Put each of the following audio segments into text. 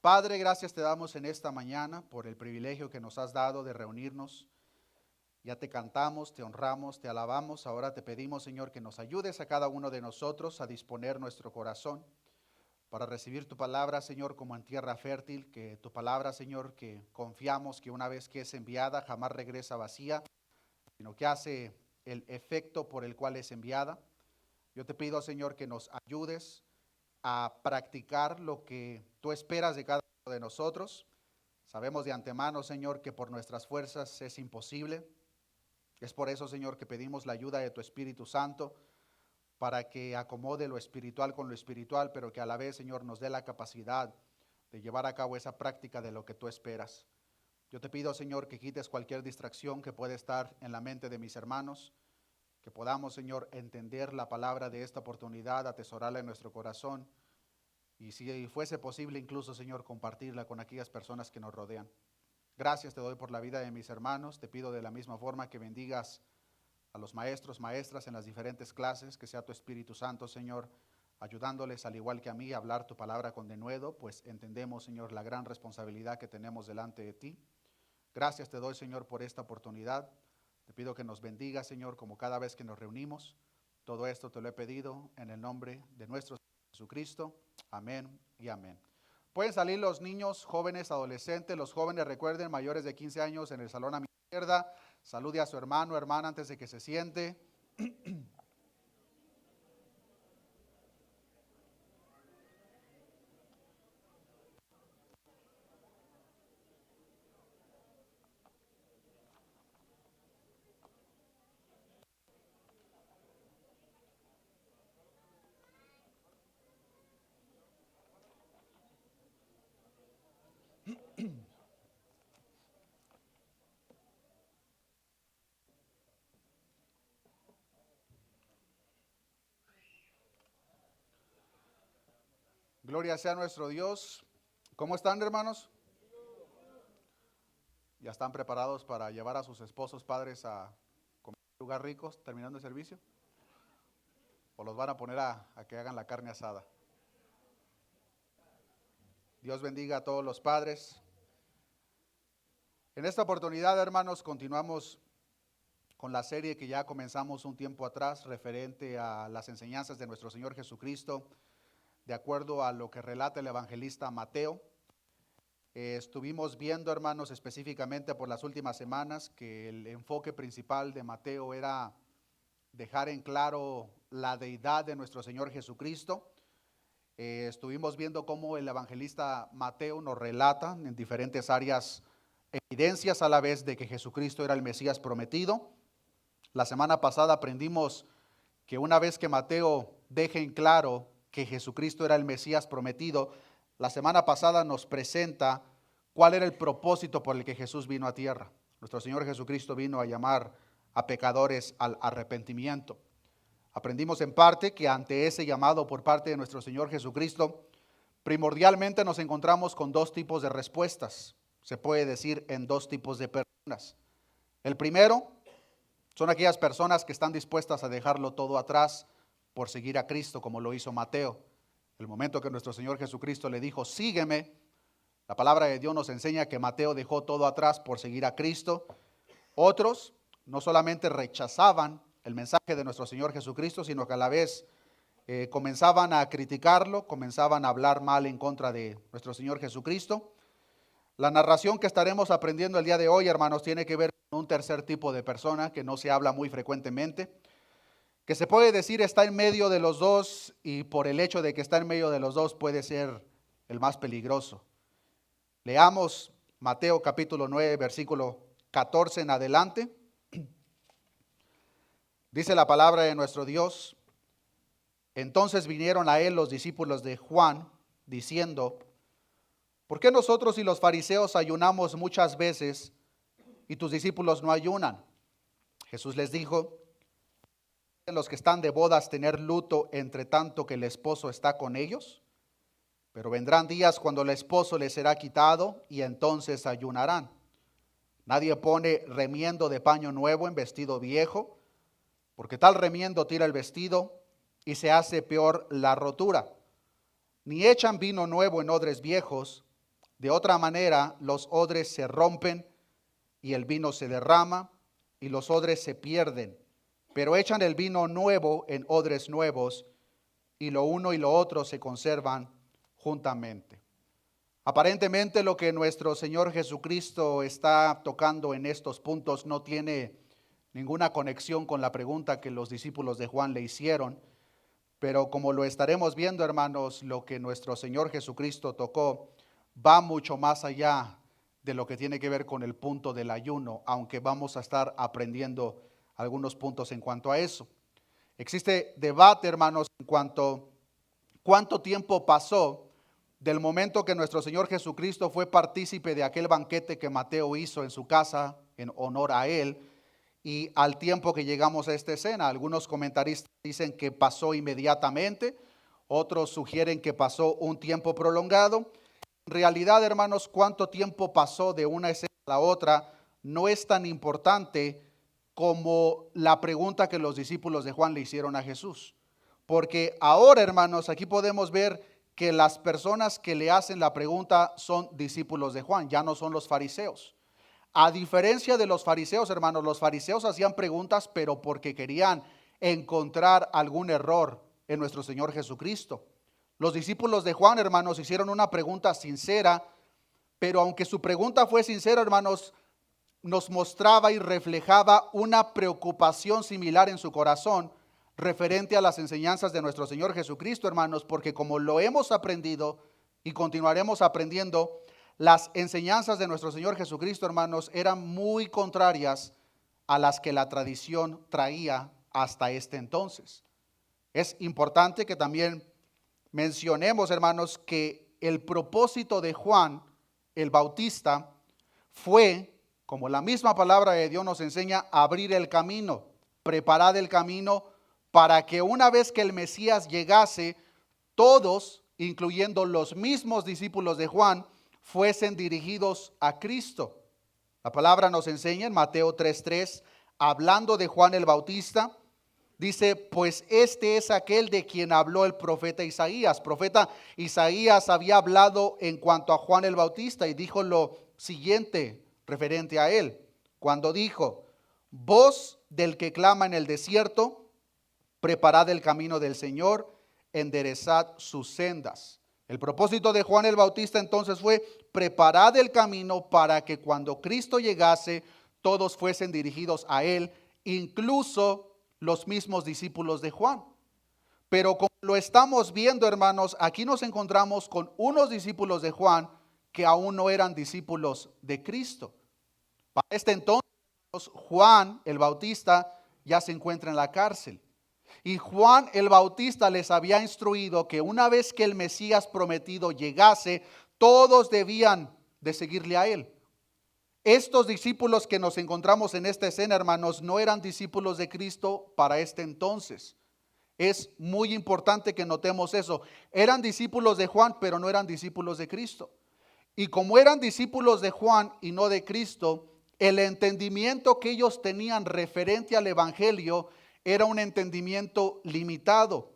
Padre, gracias te damos en esta mañana por el privilegio que nos has dado de reunirnos. Ya te cantamos, te honramos, te alabamos. Ahora te pedimos, Señor, que nos ayudes a cada uno de nosotros a disponer nuestro corazón para recibir tu palabra, Señor, como en tierra fértil. Que tu palabra, Señor, que confiamos que una vez que es enviada jamás regresa vacía, sino que hace el efecto por el cual es enviada. Yo te pido, Señor, que nos ayudes a practicar lo que tú esperas de cada uno de nosotros. Sabemos de antemano, Señor, que por nuestras fuerzas es imposible. Es por eso, Señor, que pedimos la ayuda de tu Espíritu Santo para que acomode lo espiritual con lo espiritual, pero que a la vez, Señor, nos dé la capacidad de llevar a cabo esa práctica de lo que tú esperas. Yo te pido, Señor, que quites cualquier distracción que pueda estar en la mente de mis hermanos, que podamos, Señor, entender la palabra de esta oportunidad, atesorarla en nuestro corazón y si fuese posible incluso, Señor, compartirla con aquellas personas que nos rodean. Gracias te doy por la vida de mis hermanos. Te pido de la misma forma que bendigas a los maestros, maestras en las diferentes clases, que sea tu Espíritu Santo, Señor, ayudándoles al igual que a mí a hablar tu palabra con denuedo, pues entendemos, Señor, la gran responsabilidad que tenemos delante de ti. Gracias te doy, Señor, por esta oportunidad. Te pido que nos bendiga, Señor, como cada vez que nos reunimos. Todo esto te lo he pedido en el nombre de nuestro Señor Jesucristo. Amén y amén. Pueden salir los niños, jóvenes, adolescentes. Los jóvenes, recuerden, mayores de 15 años en el salón a mi izquierda. Salude a su hermano o hermana antes de que se siente. Gloria sea nuestro Dios. ¿Cómo están, hermanos? ¿Ya están preparados para llevar a sus esposos, padres a comer en lugar ricos terminando el servicio? ¿O los van a poner a que hagan la carne asada? Dios bendiga a todos los padres. En esta oportunidad, hermanos, continuamos con la serie que ya comenzamos un tiempo atrás, referente a las enseñanzas de nuestro Señor Jesucristo, de acuerdo a lo que relata el evangelista Mateo. Estuvimos viendo, hermanos, específicamente por las últimas semanas, que el enfoque principal de Mateo era dejar en claro la deidad de nuestro Señor Jesucristo. Estuvimos viendo cómo el evangelista Mateo nos relata en diferentes áreas evidencias a la vez de que Jesucristo era el Mesías prometido. La semana pasada aprendimos que una vez que Mateo deje en claro que Jesucristo era el Mesías prometido, la semana pasada nos presenta cuál era el propósito por el que Jesús vino a tierra. Nuestro Señor Jesucristo vino a llamar a pecadores al arrepentimiento. Aprendimos en parte que ante ese llamado por parte de nuestro Señor Jesucristo, primordialmente nos encontramos con dos tipos de respuestas. Se puede decir en dos tipos de personas. El primero son aquellas personas que están dispuestas a dejarlo todo atrás por seguir a Cristo, como lo hizo Mateo. El momento que nuestro Señor Jesucristo le dijo, sígueme, la palabra de Dios nos enseña que Mateo dejó todo atrás por seguir a Cristo. Otros no solamente rechazaban el mensaje de nuestro Señor Jesucristo, sino que a la vez comenzaban a criticarlo, comenzaban a hablar mal en contra de nuestro Señor Jesucristo. La narración que estaremos aprendiendo el día de hoy, hermanos, tiene que ver con un tercer tipo de persona que no se habla muy frecuentemente, que se puede decir está en medio de los dos, y por el hecho de que está en medio de los dos puede ser el más peligroso. Leamos Mateo capítulo 9, versículo 14 en adelante. Dice la palabra de nuestro Dios: entonces vinieron a él los discípulos de Juan, diciendo, ¿por qué nosotros y los fariseos ayunamos muchas veces y tus discípulos no ayunan? Jesús les dijo, los que están de bodas tener luto entre tanto que el esposo está con ellos, pero vendrán días cuando el esposo les será quitado y entonces ayunarán. Nadie pone remiendo de paño nuevo en vestido viejo, porque tal remiendo tira el vestido y se hace peor la rotura. Ni echan vino nuevo en odres viejos, De otra manera, los odres se rompen y el vino se derrama y los odres se pierden. Pero echan el vino nuevo en odres nuevos y lo uno y lo otro se conservan juntamente. Aparentemente lo que nuestro Señor Jesucristo está tocando en estos puntos no tiene ninguna conexión con la pregunta que los discípulos de Juan le hicieron, pero como lo estaremos viendo, hermanos, lo que nuestro Señor Jesucristo tocó va mucho más allá de lo que tiene que ver con el punto del ayuno, aunque vamos a estar aprendiendo algunos puntos en cuanto a eso. Existe debate, hermanos, en cuanto cuánto tiempo pasó del momento que nuestro Señor Jesucristo fue partícipe de aquel banquete que Mateo hizo en su casa en honor a él, y al tiempo que llegamos a esta escena. Algunos comentaristas dicen que pasó inmediatamente, otros sugieren que pasó un tiempo prolongado. En realidad, hermanos, cuánto tiempo pasó de una escena a la otra no es tan importante como la pregunta que los discípulos de Juan le hicieron a Jesús. Porque ahora, hermanos, aquí podemos ver que las personas que le hacen la pregunta son discípulos de Juan, ya no son los fariseos. A diferencia de los fariseos, hermanos, los fariseos hacían preguntas, pero porque querían encontrar algún error en nuestro Señor Jesucristo. Los discípulos de Juan, hermanos, hicieron una pregunta sincera, pero aunque su pregunta fue sincera, hermanos, nos mostraba y reflejaba una preocupación similar en su corazón referente a las enseñanzas de nuestro Señor Jesucristo, hermanos, porque como lo hemos aprendido y continuaremos aprendiendo, las enseñanzas de nuestro Señor Jesucristo, hermanos, eran muy contrarias a las que la tradición traía hasta este entonces. Es importante que también mencionemos, hermanos, que el propósito de Juan el Bautista fue, como la misma palabra de Dios nos enseña, abrir el camino, preparar el camino para que una vez que el Mesías llegase, todos, incluyendo los mismos discípulos de Juan, fuesen dirigidos a Cristo. La palabra nos enseña en Mateo 3:3, hablando de Juan el Bautista, dice, pues este es aquel de quien habló el profeta Isaías. Profeta Isaías había hablado en cuanto a Juan el Bautista y dijo lo siguiente referente a él, cuando dijo, voz del que clama en el desierto, preparad el camino del Señor, enderezad sus sendas. El propósito de Juan el Bautista entonces fue preparar el camino para que cuando Cristo llegase, todos fuesen dirigidos a él, incluso los mismos discípulos de Juan. Pero como lo estamos viendo, hermanos, aquí nos encontramos con unos discípulos de Juan que aún no eran discípulos de Cristo. Para este entonces, Juan el Bautista ya se encuentra en la cárcel. Y Juan el Bautista les había instruido que una vez que el Mesías prometido llegase, todos debían de seguirle a él. Estos discípulos que nos encontramos en esta escena, hermanos, no eran discípulos de Cristo para este entonces. Es muy importante que notemos eso. Eran discípulos de Juan, pero no eran discípulos de Cristo. Y como eran discípulos de Juan y no de Cristo, el entendimiento que ellos tenían referente al Evangelio era un entendimiento limitado.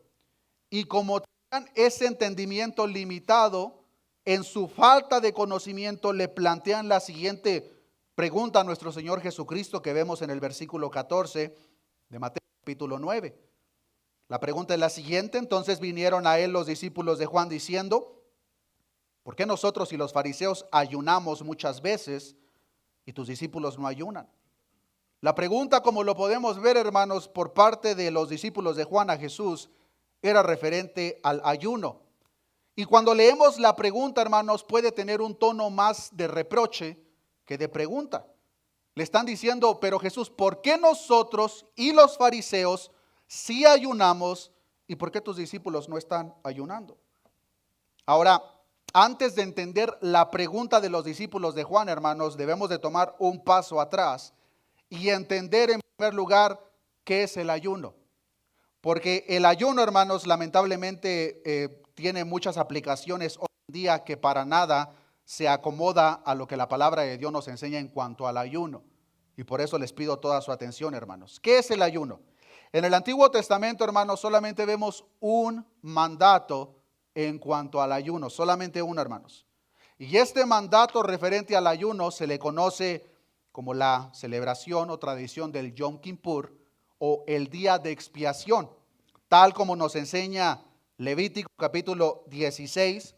Y como tenían ese entendimiento limitado, en su falta de conocimiento le plantean la siguiente pregunta a nuestro Señor Jesucristo que vemos en el versículo 14 de Mateo capítulo 9. La pregunta es la siguiente, entonces vinieron a él los discípulos de Juan diciendo, ¿por qué nosotros y los fariseos ayunamos muchas veces y tus discípulos no ayunan? La pregunta, como lo podemos ver, hermanos, por parte de los discípulos de Juan a Jesús, era referente al ayuno. Y cuando leemos la pregunta, hermanos, puede tener un tono más de reproche que de pregunta. Le están diciendo, pero Jesús, ¿por qué nosotros y los fariseos sí ayunamos y por qué tus discípulos no están ayunando? Ahora, antes de entender la pregunta de los discípulos de Juan, hermanos, debemos de tomar un paso atrás y entender en primer lugar qué es el ayuno. Porque el ayuno, hermanos, lamentablemente tiene muchas aplicaciones hoy en día que para nada se acomoda a lo que la palabra de Dios nos enseña en cuanto al ayuno. Y por eso les pido toda su atención, hermanos. ¿Qué es el ayuno? En el Antiguo Testamento, hermanos, solamente vemos un mandato en cuanto al ayuno. Solamente uno, hermanos. Y este mandato referente al ayuno se le conoce como la celebración o tradición del Yom Kippur o el día de expiación, tal como nos enseña Levítico capítulo 16,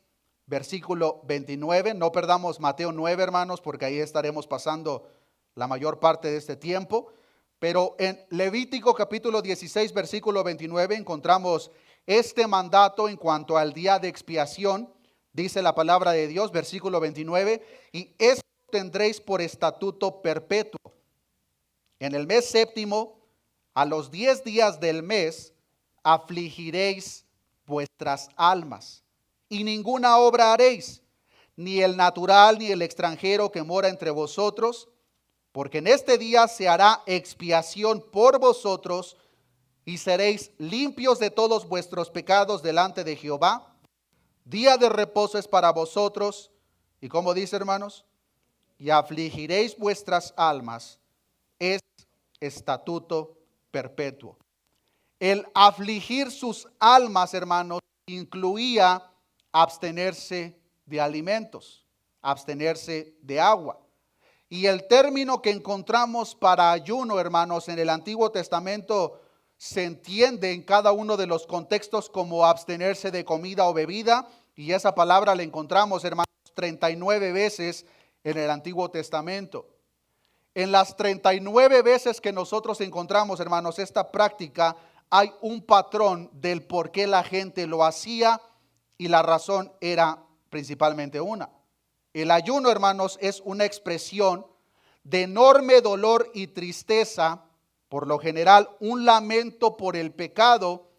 versículo 29. No perdamos Mateo 9, hermanos, porque ahí estaremos pasando la mayor parte de este tiempo. Pero en Levítico capítulo 16, versículo 29 encontramos este mandato en cuanto al día de expiación. Dice la palabra de Dios, versículo 29, y esto tendréis por estatuto perpetuo. En el mes séptimo, a los 10 días del mes, afligiréis vuestras almas, y ninguna obra haréis, ni el natural ni el extranjero que mora entre vosotros, porque en este día se hará expiación por vosotros, y seréis limpios de todos vuestros pecados delante de Jehová. Día de reposo es para vosotros, y como dice, hermanos, y afligiréis vuestras almas, es estatuto perpetuo. El afligir sus almas, hermanos, incluía abstenerse de alimentos, abstenerse de agua. Y el término que encontramos para ayuno, hermanos, en el Antiguo Testamento se entiende en cada uno de los contextos como abstenerse de comida o bebida, y esa palabra la encontramos, hermanos, 39 veces en el Antiguo Testamento. En las 39 veces que nosotros encontramos, hermanos, esta práctica, hay un patrón del por qué la gente lo hacía, y la razón era principalmente una. El ayuno, hermanos, es una expresión de enorme dolor y tristeza, por lo general un lamento por el pecado,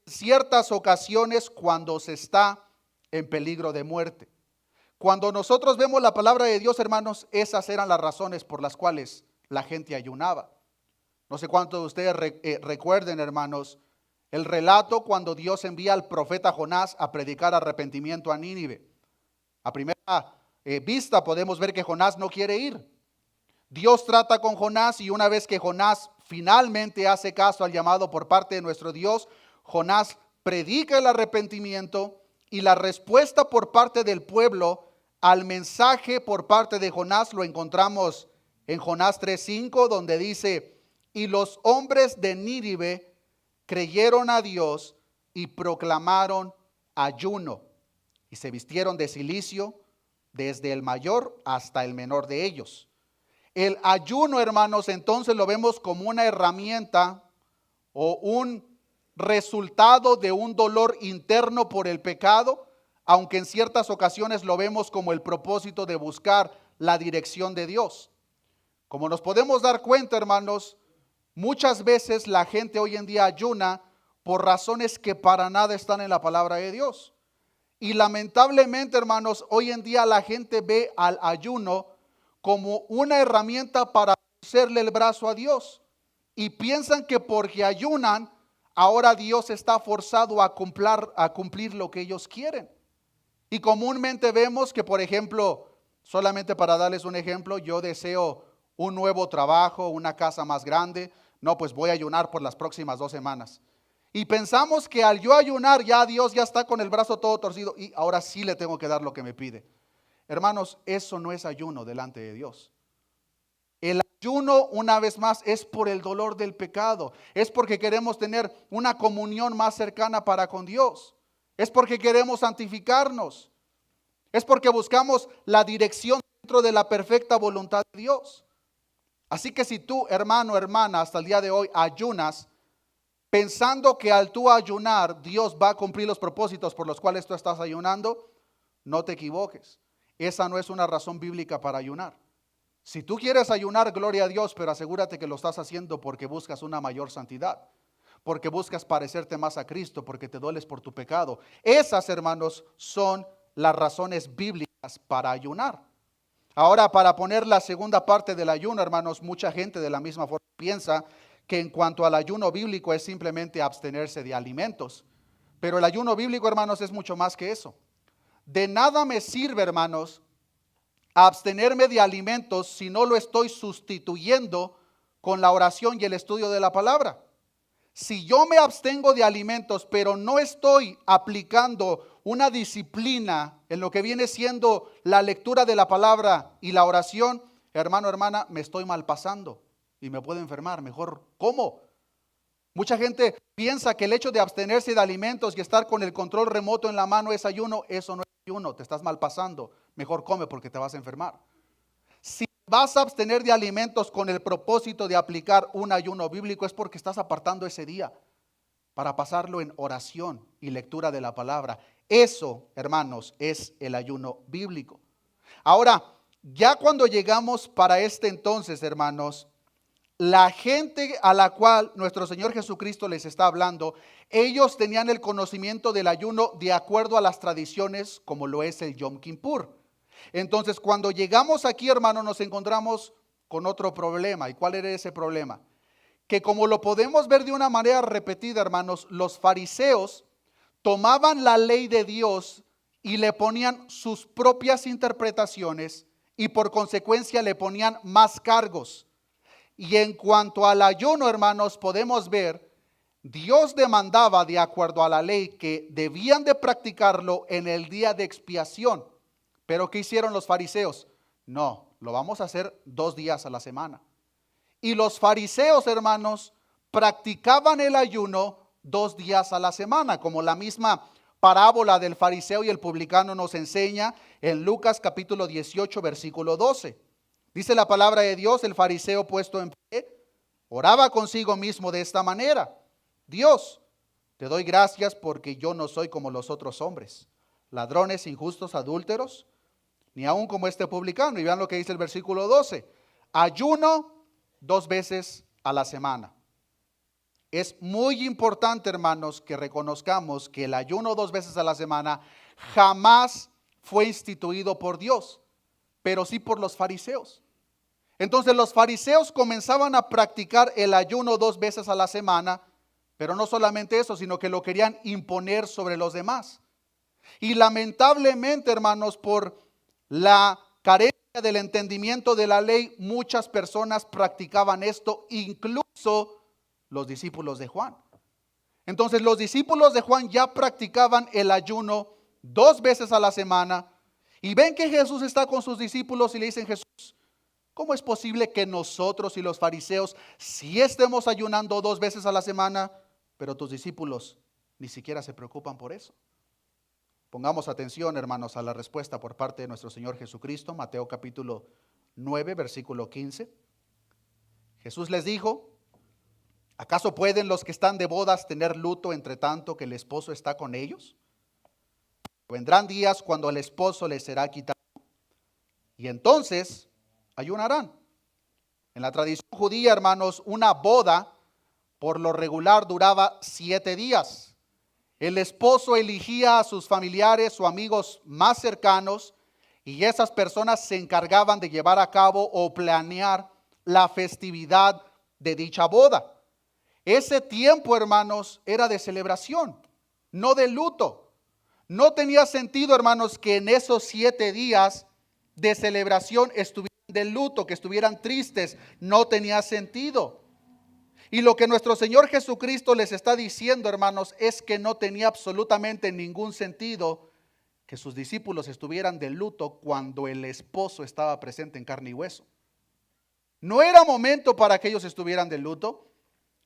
en ciertas ocasiones cuando se está en peligro de muerte. Cuando nosotros vemos la palabra de Dios, hermanos, esas eran las razones por las cuales la gente ayunaba. No sé cuántos de ustedes recuerden, hermanos, el relato cuando Dios envía al profeta Jonás a predicar arrepentimiento a Nínive. A primera vista podemos ver que Jonás no quiere ir. Dios trata con Jonás, y una vez que Jonás finalmente hace caso al llamado por parte de nuestro Dios, Jonás predica el arrepentimiento, y la respuesta por parte del pueblo al mensaje por parte de Jonás lo encontramos en Jonás 3:5, donde dice: y los hombres de Nínive creyeron a Dios y proclamaron ayuno, y se vistieron de cilicio desde el mayor hasta el menor de ellos. El ayuno, hermanos, entonces lo vemos como una herramienta o un resultado de un dolor interno por el pecado, aunque en ciertas ocasiones lo vemos como el propósito de buscar la dirección de Dios. Como nos podemos dar cuenta, hermanos, muchas veces la gente hoy en día ayuna por razones que para nada están en la palabra de Dios. Y lamentablemente, hermanos, hoy en día la gente ve al ayuno como una herramienta para hacerle el brazo a Dios. Y piensan que porque ayunan, ahora Dios está forzado a cumplir lo que ellos quieren. Y comúnmente vemos que, por ejemplo, solamente para darles un ejemplo, yo deseo un nuevo trabajo, una casa más grande. No, pues voy a ayunar por las próximas 2 semanas. Y pensamos que al yo ayunar ya Dios ya está con el brazo todo torcido y ahora sí le tengo que dar lo que me pide. Hermanos, eso no es ayuno delante de Dios. El ayuno, una vez más, es por el dolor del pecado. Es porque queremos tener una comunión más cercana para con Dios. Es porque queremos santificarnos. Es porque buscamos la dirección dentro de la perfecta voluntad de Dios. Así que si tú, hermano, hermana, hasta el día de hoy ayunas, pensando que al tú ayunar, Dios va a cumplir los propósitos por los cuales tú estás ayunando, no te equivoques. Esa no es una razón bíblica para ayunar. Si tú quieres ayunar, gloria a Dios, pero asegúrate que lo estás haciendo porque buscas una mayor santidad, porque buscas parecerte más a Cristo, porque te dueles por tu pecado. Esas, hermanos, son las razones bíblicas para ayunar. Ahora, para poner la segunda parte del ayuno, hermanos, mucha gente de la misma forma piensa que en cuanto al ayuno bíblico es simplemente abstenerse de alimentos. Pero el ayuno bíblico, hermanos, es mucho más que eso. De nada me sirve, hermanos, abstenerme de alimentos si no lo estoy sustituyendo con la oración y el estudio de la palabra. Si yo me abstengo de alimentos, pero no estoy aplicando una disciplina en lo que viene siendo la lectura de la palabra y la oración, hermano, hermana, me estoy malpasando y me puedo enfermar. Mejor como. Mucha gente piensa que el hecho de abstenerse de alimentos y estar con el control remoto en la mano es ayuno. Eso no es ayuno, te estás malpasando. Mejor come porque te vas a enfermar. Si vas a abstener de alimentos con el propósito de aplicar un ayuno bíblico, es porque estás apartando ese día para pasarlo en oración y lectura de la palabra. Eso, hermanos, es el ayuno bíblico. Ahora, ya cuando llegamos para este entonces, hermanos, la gente a la cual nuestro Señor Jesucristo les está hablando, ellos tenían el conocimiento del ayuno de acuerdo a las tradiciones, como lo es el Yom Kippur. Entonces, cuando llegamos aquí, hermanos, nos encontramos con otro problema. ¿Y cuál era ese problema? Que como lo podemos ver de una manera repetida, hermanos, los fariseos tomaban la ley de Dios y le ponían sus propias interpretaciones y por consecuencia le ponían más cargos. Y en cuanto al ayuno, hermanos, podemos ver, Dios demandaba de acuerdo a la ley que debían de practicarlo en el día de expiación. Pero ¿qué hicieron los fariseos? No, lo vamos a hacer 2 días a la semana. Y los fariseos, hermanos, practicaban el ayuno 2 días a la semana, como la misma parábola del fariseo y el publicano nos enseña en Lucas capítulo 18, versículo 12. Dice la palabra de Dios: el fariseo puesto en pie, oraba consigo mismo de esta manera: Dios, te doy gracias porque yo no soy como los otros hombres, ladrones, injustos, adúlteros, ni aun como este publicano. Y vean lo que dice el versículo 12. Ayuno 2 veces a la semana. Es muy importante, hermanos, que reconozcamos que el ayuno 2 veces a la semana jamás fue instituido por Dios, pero sí por los fariseos. Entonces los fariseos comenzaban a practicar el ayuno 2 veces a la semana, pero no solamente eso, sino que lo querían imponer sobre los demás. Y lamentablemente, hermanos, por la carencia del entendimiento de la ley, muchas personas practicaban esto, incluso los discípulos de Juan. Entonces los discípulos de Juan ya practicaban el ayuno 2 veces a la semana, y ven que Jesús está con sus discípulos y le dicen: Jesús, ¿cómo es posible que nosotros y los fariseos sí estemos ayunando 2 veces a la semana, pero tus discípulos ni siquiera se preocupan por eso? Pongamos atención, hermanos, a la respuesta por parte de nuestro Señor Jesucristo. Mateo capítulo 9, versículo 15. Jesús les dijo: ¿acaso pueden los que están de bodas tener luto entre tanto que el esposo está con ellos? Vendrán días cuando el esposo les será quitado, y entonces ayunarán. En la tradición judía, hermanos, una boda por lo regular duraba 7 días. El esposo elegía a sus familiares o amigos más cercanos, y esas personas se encargaban de llevar a cabo o planear la festividad de dicha boda. Ese tiempo, hermanos, era de celebración, no de luto. No tenía sentido, hermanos, que en esos 7 días de celebración estuvieran de luto, que estuvieran tristes. No tenía sentido. Y lo que nuestro Señor Jesucristo les está diciendo, hermanos, es que no tenía absolutamente ningún sentido que sus discípulos estuvieran de luto cuando el esposo estaba presente en carne y hueso. No era momento para que ellos estuvieran de luto,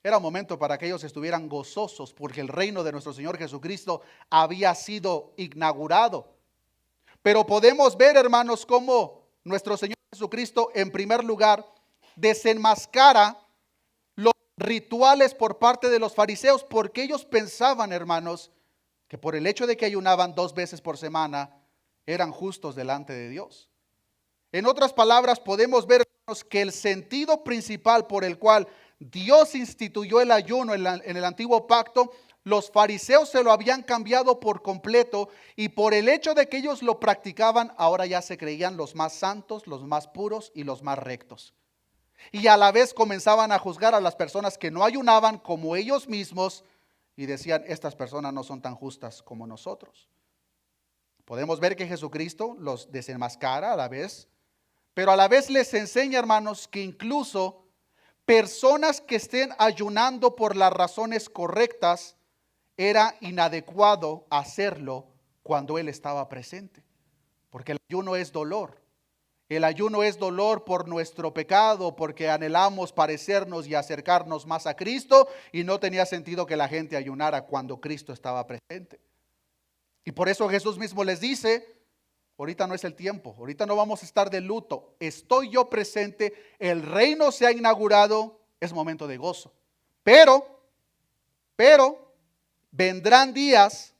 era momento para que ellos estuvieran gozosos, porque el reino de nuestro Señor Jesucristo había sido inaugurado. Pero podemos ver, hermanos, cómo nuestro Señor Jesucristo, en primer lugar, desenmascara los rituales por parte de los fariseos, porque ellos pensaban, hermanos, que por el hecho de que ayunaban 2 veces por semana, eran justos delante de Dios. En otras palabras, podemos ver, hermanos, que el sentido principal por el cual Dios instituyó el ayuno en el antiguo pacto, los fariseos se lo habían cambiado por completo, y por el hecho de que ellos lo practicaban, ahora ya se creían los más santos, los más puros y los más rectos. Y a la vez comenzaban a juzgar a las personas que no ayunaban como ellos mismos, y decían: estas personas no son tan justas como nosotros. Podemos ver que Jesucristo los desenmascara a la vez, pero a la vez les enseña, hermanos, que incluso personas que estén ayunando por las razones correctas, era inadecuado hacerlo cuando Él estaba presente. Porque el ayuno es dolor. El ayuno es dolor por nuestro pecado, porque anhelamos parecernos y acercarnos más a Cristo, y no tenía sentido que la gente ayunara cuando Cristo estaba presente. Y por eso Jesús mismo les dice, ahorita no es el tiempo, ahorita no vamos a estar de luto, estoy yo presente, el reino se ha inaugurado, es momento de gozo. Pero vendrán días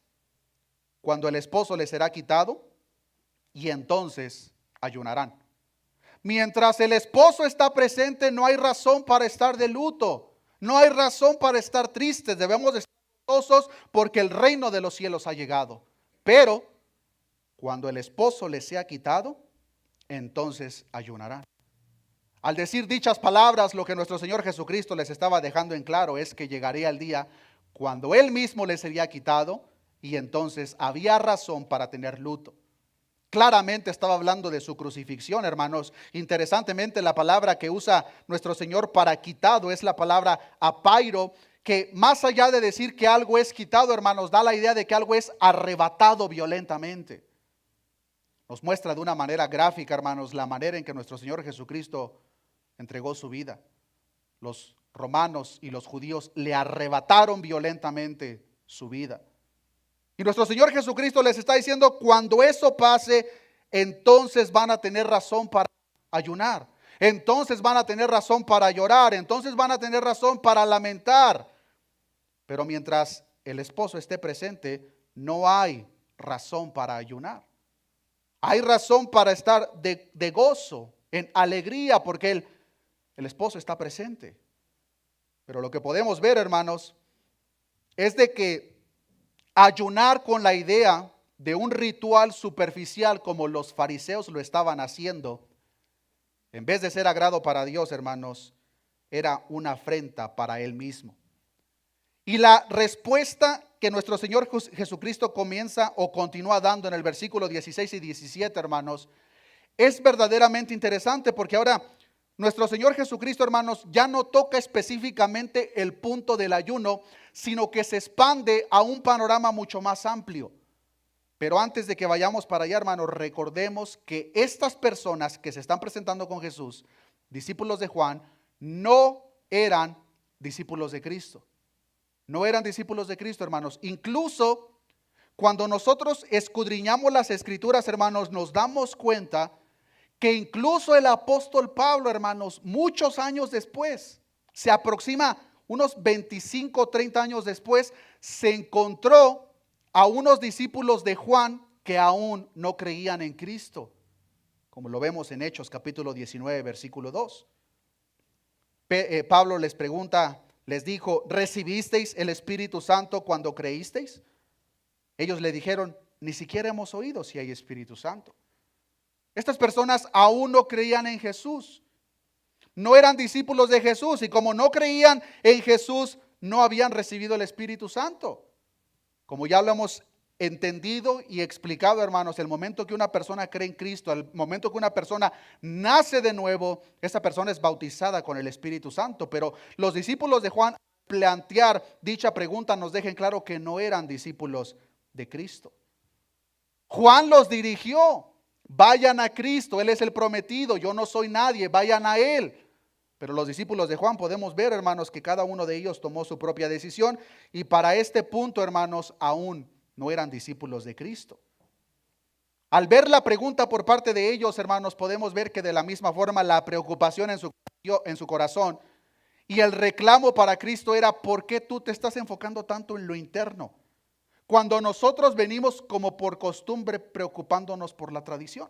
cuando el esposo les será quitado y entonces ayunarán. Mientras el esposo está presente, no hay razón para estar de luto, no hay razón para estar tristes, debemos de estar gozosos porque el reino de los cielos ha llegado. Pero cuando el esposo les sea quitado, entonces ayunarán. Al decir dichas palabras, lo que nuestro Señor Jesucristo les estaba dejando en claro es que llegaría el día cuando Él mismo les sería quitado y entonces había razón para tener luto. Claramente estaba hablando de su crucifixión, hermanos. Interesantemente, la palabra que usa nuestro Señor para quitado es la palabra apairo, que más allá de decir que algo es quitado, hermanos, da la idea de que algo es arrebatado violentamente. Nos muestra de una manera gráfica, hermanos, la manera en que nuestro Señor Jesucristo entregó su vida. Los romanos y los judíos le arrebataron violentamente su vida. Y nuestro Señor Jesucristo les está diciendo, cuando eso pase, entonces van a tener razón para ayunar. Entonces van a tener razón para llorar. Entonces van a tener razón para lamentar. Pero mientras el esposo esté presente, no hay razón para ayunar. Hay razón para estar de gozo, en alegría, porque el esposo está presente. Pero lo que podemos ver, hermanos, es de que ayunar con la idea de un ritual superficial como los fariseos lo estaban haciendo, en vez de ser agrado para Dios, hermanos, era una afrenta para Él mismo. Y la respuesta que nuestro Señor Jesucristo comienza o continúa dando en el versículo 16 y 17, hermanos, es verdaderamente interesante porque ahora nuestro Señor Jesucristo, hermanos, ya no toca específicamente el punto del ayuno, sino que se expande a un panorama mucho más amplio. Pero antes de que vayamos para allá, hermanos, recordemos que estas personas que se están presentando con Jesús, discípulos de Juan, no eran discípulos de Cristo. No eran discípulos de Cristo, hermanos. Incluso cuando nosotros escudriñamos las Escrituras, hermanos, nos damos cuenta que incluso el apóstol Pablo, hermanos, muchos años después, se aproxima unos 25 o 30 años después, se encontró a unos discípulos de Juan que aún no creían en Cristo, como lo vemos en Hechos capítulo 19, versículo 2. Pablo les pregunta, les dijo, ¿recibisteis el Espíritu Santo cuando creísteis? Ellos le dijeron, ni siquiera hemos oído si hay Espíritu Santo. Estas personas aún no creían en Jesús. No eran discípulos de Jesús y como no creían en Jesús, no habían recibido el Espíritu Santo. Como ya lo hemos entendido y explicado, hermanos, el momento que una persona cree en Cristo, el momento que una persona nace de nuevo, esa persona es bautizada con el Espíritu Santo. Pero los discípulos de Juan, al plantear dicha pregunta, nos dejan claro que no eran discípulos de Cristo. Juan los dirigió. Vayan a Cristo, Él es el prometido, yo no soy nadie, vayan a Él. Pero los discípulos de Juan podemos ver, hermanos, que cada uno de ellos tomó su propia decisión y para este punto, hermanos, aún no eran discípulos de Cristo. Al ver la pregunta por parte de ellos, hermanos, podemos ver que de la misma forma la preocupación en su corazón y el reclamo para Cristo era, ¿por qué tú te estás enfocando tanto en lo interno? Cuando nosotros venimos como por costumbre preocupándonos por la tradición.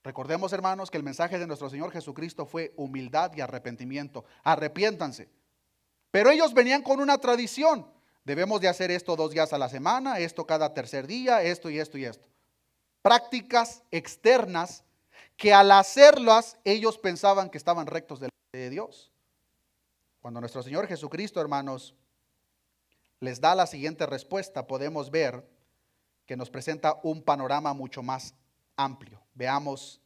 Recordemos, hermanos, que el mensaje de nuestro Señor Jesucristo fue humildad y arrepentimiento. Arrepiéntanse. Pero ellos venían con una tradición. Debemos de hacer esto 2 días a la semana, esto cada tercer día, esto y esto y esto. Prácticas externas que al hacerlas ellos pensaban que estaban rectos delante de Dios. Cuando nuestro Señor Jesucristo, hermanos, les da la siguiente respuesta, podemos ver que nos presenta un panorama mucho más amplio. Veamos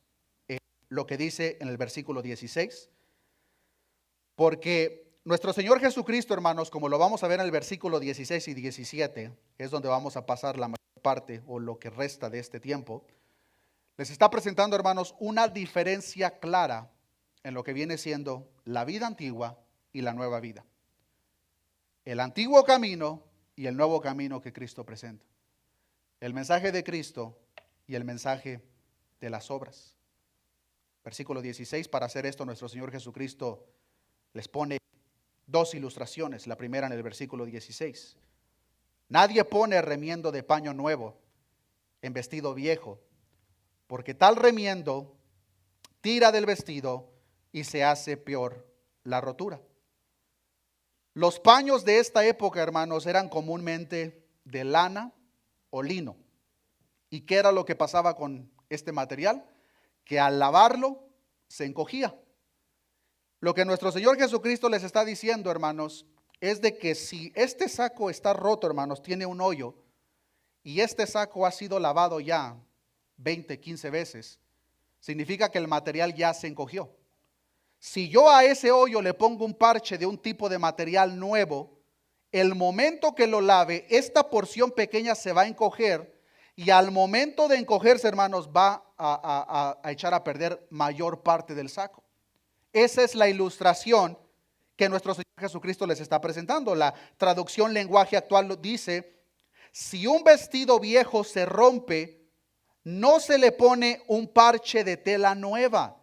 lo que dice en el versículo 16. Porque nuestro Señor Jesucristo, hermanos, como lo vamos a ver en el versículo 16 y 17, es donde vamos a pasar la mayor parte o lo que resta de este tiempo, les está presentando, hermanos, una diferencia clara en lo que viene siendo la vida antigua y la nueva vida. El antiguo camino y el nuevo camino que Cristo presenta. El mensaje de Cristo y el mensaje de las obras. Versículo 16, para hacer esto nuestro Señor Jesucristo les pone dos ilustraciones. La primera en el versículo 16. Nadie pone remiendo de paño nuevo en vestido viejo, porque tal remiendo tira del vestido y se hace peor la rotura. Los paños de esta época, hermanos, eran comúnmente de lana o lino. ¿Y qué era lo que pasaba con este material? Que al lavarlo se encogía. Lo que nuestro Señor Jesucristo les está diciendo, hermanos, es de que si este saco está roto, hermanos, tiene un hoyo, y este saco ha sido lavado ya 20, 15 veces, significa que el material ya se encogió. Si yo a ese hoyo le pongo un parche de un tipo de material nuevo, el momento que lo lave, esta porción pequeña se va a encoger, y al momento de encogerse, hermanos, va a echar a perder mayor parte del saco. Esa es la ilustración que nuestro Señor Jesucristo les está presentando. La traducción lenguaje actual dice: si un vestido viejo se rompe, no se le pone un parche de tela nueva,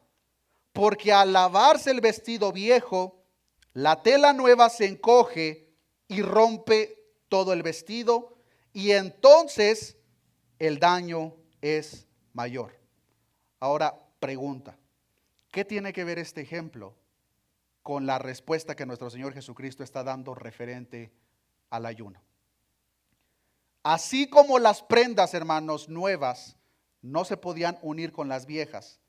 porque al lavarse el vestido viejo, la tela nueva se encoge y rompe todo el vestido, y entonces el daño es mayor. Ahora, pregunta: ¿qué tiene que ver este ejemplo con la respuesta que nuestro Señor Jesucristo está dando referente al ayuno? Así como las prendas, hermanos, nuevas no se podían unir con las viejas,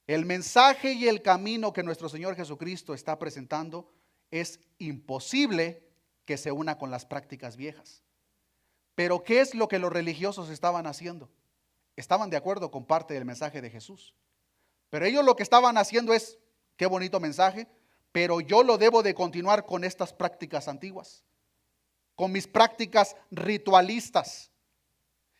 el mensaje y el camino que nuestro Señor Jesucristo está presentando es imposible que se una con las prácticas viejas. Pero ¿qué es lo que los religiosos estaban haciendo? Estaban de acuerdo con parte del mensaje de Jesús. Pero ellos lo que estaban haciendo es: qué bonito mensaje, pero yo lo debo de continuar con estas prácticas antiguas, con mis prácticas ritualistas.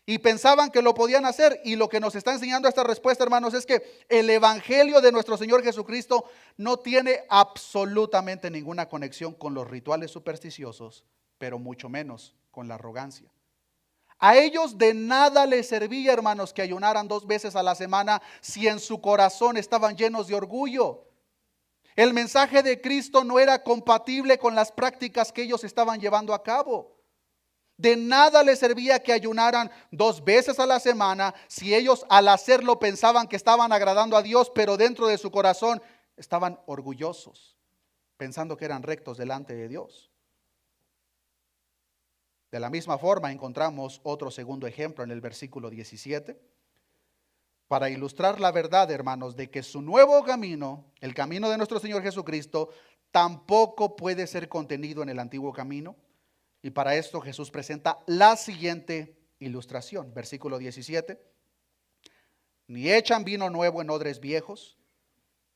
Y pensaban que lo podían hacer. Y lo que nos está enseñando esta respuesta, hermanos, es que el evangelio de nuestro Señor Jesucristo no tiene absolutamente ninguna conexión con los rituales supersticiosos, pero mucho menos con la arrogancia. A ellos de nada les servía, hermanos, que ayunaran 2 veces a la semana si en su corazón estaban llenos de orgullo. El mensaje de Cristo no era compatible con las prácticas que ellos estaban llevando a cabo. De nada les servía que ayunaran 2 veces a la semana si ellos al hacerlo pensaban que estaban agradando a Dios, pero dentro de su corazón estaban orgullosos, pensando que eran rectos delante de Dios. De la misma forma encontramos otro segundo ejemplo en el versículo 17, para ilustrar la verdad, hermanos, de que su nuevo camino, el camino de nuestro Señor Jesucristo, tampoco puede ser contenido en el antiguo camino. Y para esto Jesús presenta la siguiente ilustración, versículo 17. Ni echan vino nuevo en odres viejos.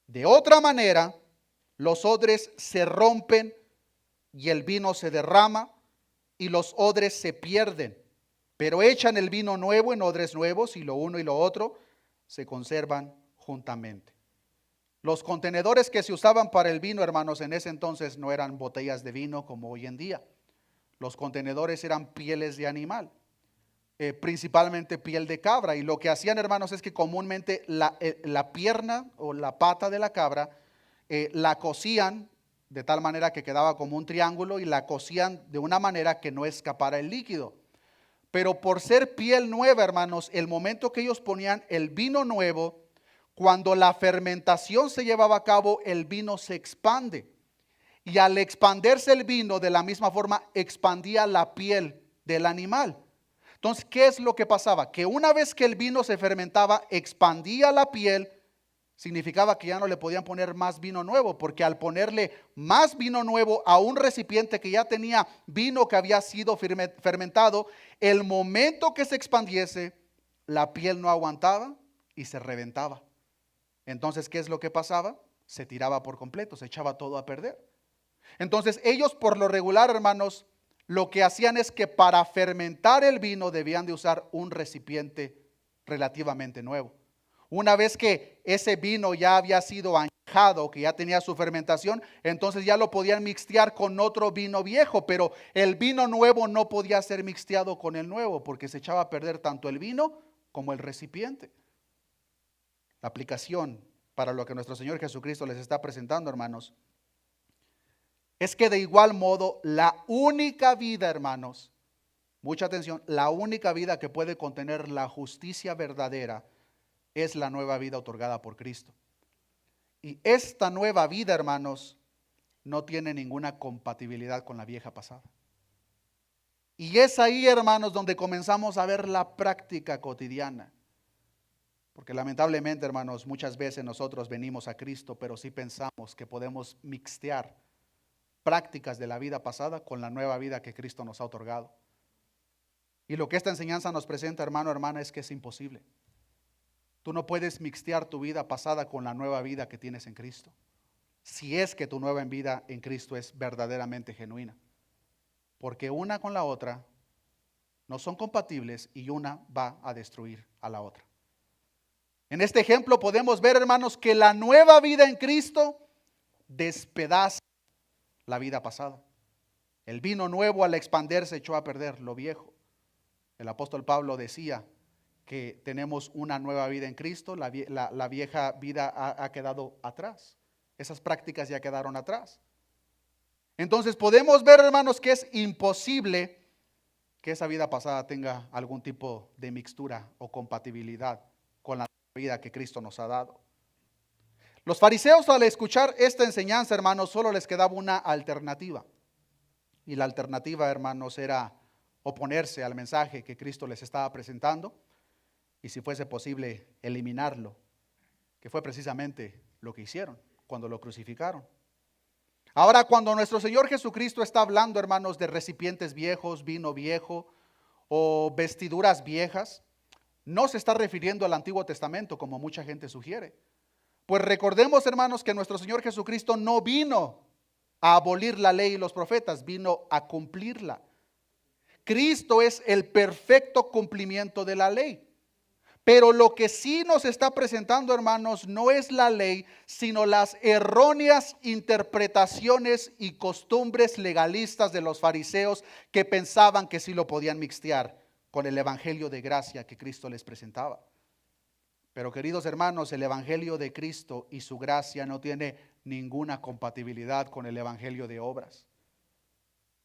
De otra manera, los odres se rompen y el vino se derrama y los odres se pierden. Pero echan el vino nuevo en odres nuevos y lo uno y lo otro se conservan juntamente. Los contenedores que se usaban para el vino, hermanos, en ese entonces no eran botellas de vino como hoy en día. Los contenedores eran pieles de animal, principalmente piel de cabra. Y lo que hacían, hermanos, es que comúnmente la pierna o la pata de la cabra la cosían de tal manera que quedaba como un triángulo y la cosían de una manera que no escapara el líquido. Pero por ser piel nueva, hermanos, el momento que ellos ponían el vino nuevo, cuando la fermentación se llevaba a cabo, el vino se expande. Y al expandirse el vino, de la misma forma expandía la piel del animal. Entonces, ¿qué es lo que pasaba? Que una vez que el vino se fermentaba, expandía la piel, significaba que ya no le podían poner más vino nuevo, porque al ponerle más vino nuevo a un recipiente que ya tenía vino que había sido fermentado, el momento que se expandiese, la piel no aguantaba y se reventaba. Entonces, ¿qué es lo que pasaba? se tiraba por completo, se echaba todo a perder. Entonces ellos por lo regular, hermanos, lo que hacían es que para fermentar el vino debían de usar un recipiente relativamente nuevo. Una vez que ese vino ya había sido añejado, que ya tenía su fermentación, entonces ya lo podían mixtear con otro vino viejo, pero el vino nuevo no podía ser mixteado con el nuevo porque se echaba a perder tanto el vino como el recipiente. La aplicación para lo que nuestro Señor Jesucristo les está presentando, hermanos, es que de igual modo la única vida, hermanos, mucha atención, la única vida que puede contener la justicia verdadera es la nueva vida otorgada por Cristo. Y esta nueva vida, hermanos, no tiene ninguna compatibilidad con la vieja pasada. Y es ahí, hermanos, donde comenzamos a ver la práctica cotidiana. Porque lamentablemente, hermanos, muchas veces nosotros venimos a Cristo, pero sí pensamos que podemos mixtear prácticas de la vida pasada con la nueva vida que Cristo nos ha otorgado. Y lo que esta enseñanza nos presenta, hermano, hermana, es que es imposible. Tú no puedes mixtear tu vida pasada con la nueva vida que tienes en Cristo, si es que tu nueva vida en Cristo es verdaderamente genuina. Porque una con la otra no son compatibles y una va a destruir a la otra. En este ejemplo podemos ver, hermanos, que la nueva vida en Cristo despedaza la vida pasada. El vino nuevo al expandirse echó a perder lo viejo. El apóstol Pablo decía que tenemos una nueva vida en Cristo, la vieja vida ha quedado atrás. Esas prácticas ya quedaron atrás. Entonces podemos ver, hermanos, que es imposible que esa vida pasada tenga algún tipo de mixtura o compatibilidad con la vida que Cristo nos ha dado. Los fariseos, al escuchar esta enseñanza, hermanos, solo les quedaba una alternativa. Y la alternativa, hermanos, era oponerse al mensaje que Cristo les estaba presentando y, si fuese posible, eliminarlo, que fue precisamente lo que hicieron cuando lo crucificaron. Ahora, cuando nuestro Señor Jesucristo está hablando, hermanos, de recipientes viejos, vino viejo o vestiduras viejas, no se está refiriendo al Antiguo Testamento como mucha gente sugiere. Pues recordemos, hermanos, que nuestro Señor Jesucristo no vino a abolir la ley y los profetas, vino a cumplirla. Cristo es el perfecto cumplimiento de la ley. Pero lo que sí nos está presentando, hermanos, no es la ley, sino las erróneas interpretaciones y costumbres legalistas de los fariseos que pensaban que sí lo podían mixtear con el evangelio de gracia que Cristo les presentaba. Pero, queridos hermanos, el evangelio de Cristo y su gracia no tiene ninguna compatibilidad con el evangelio de obras.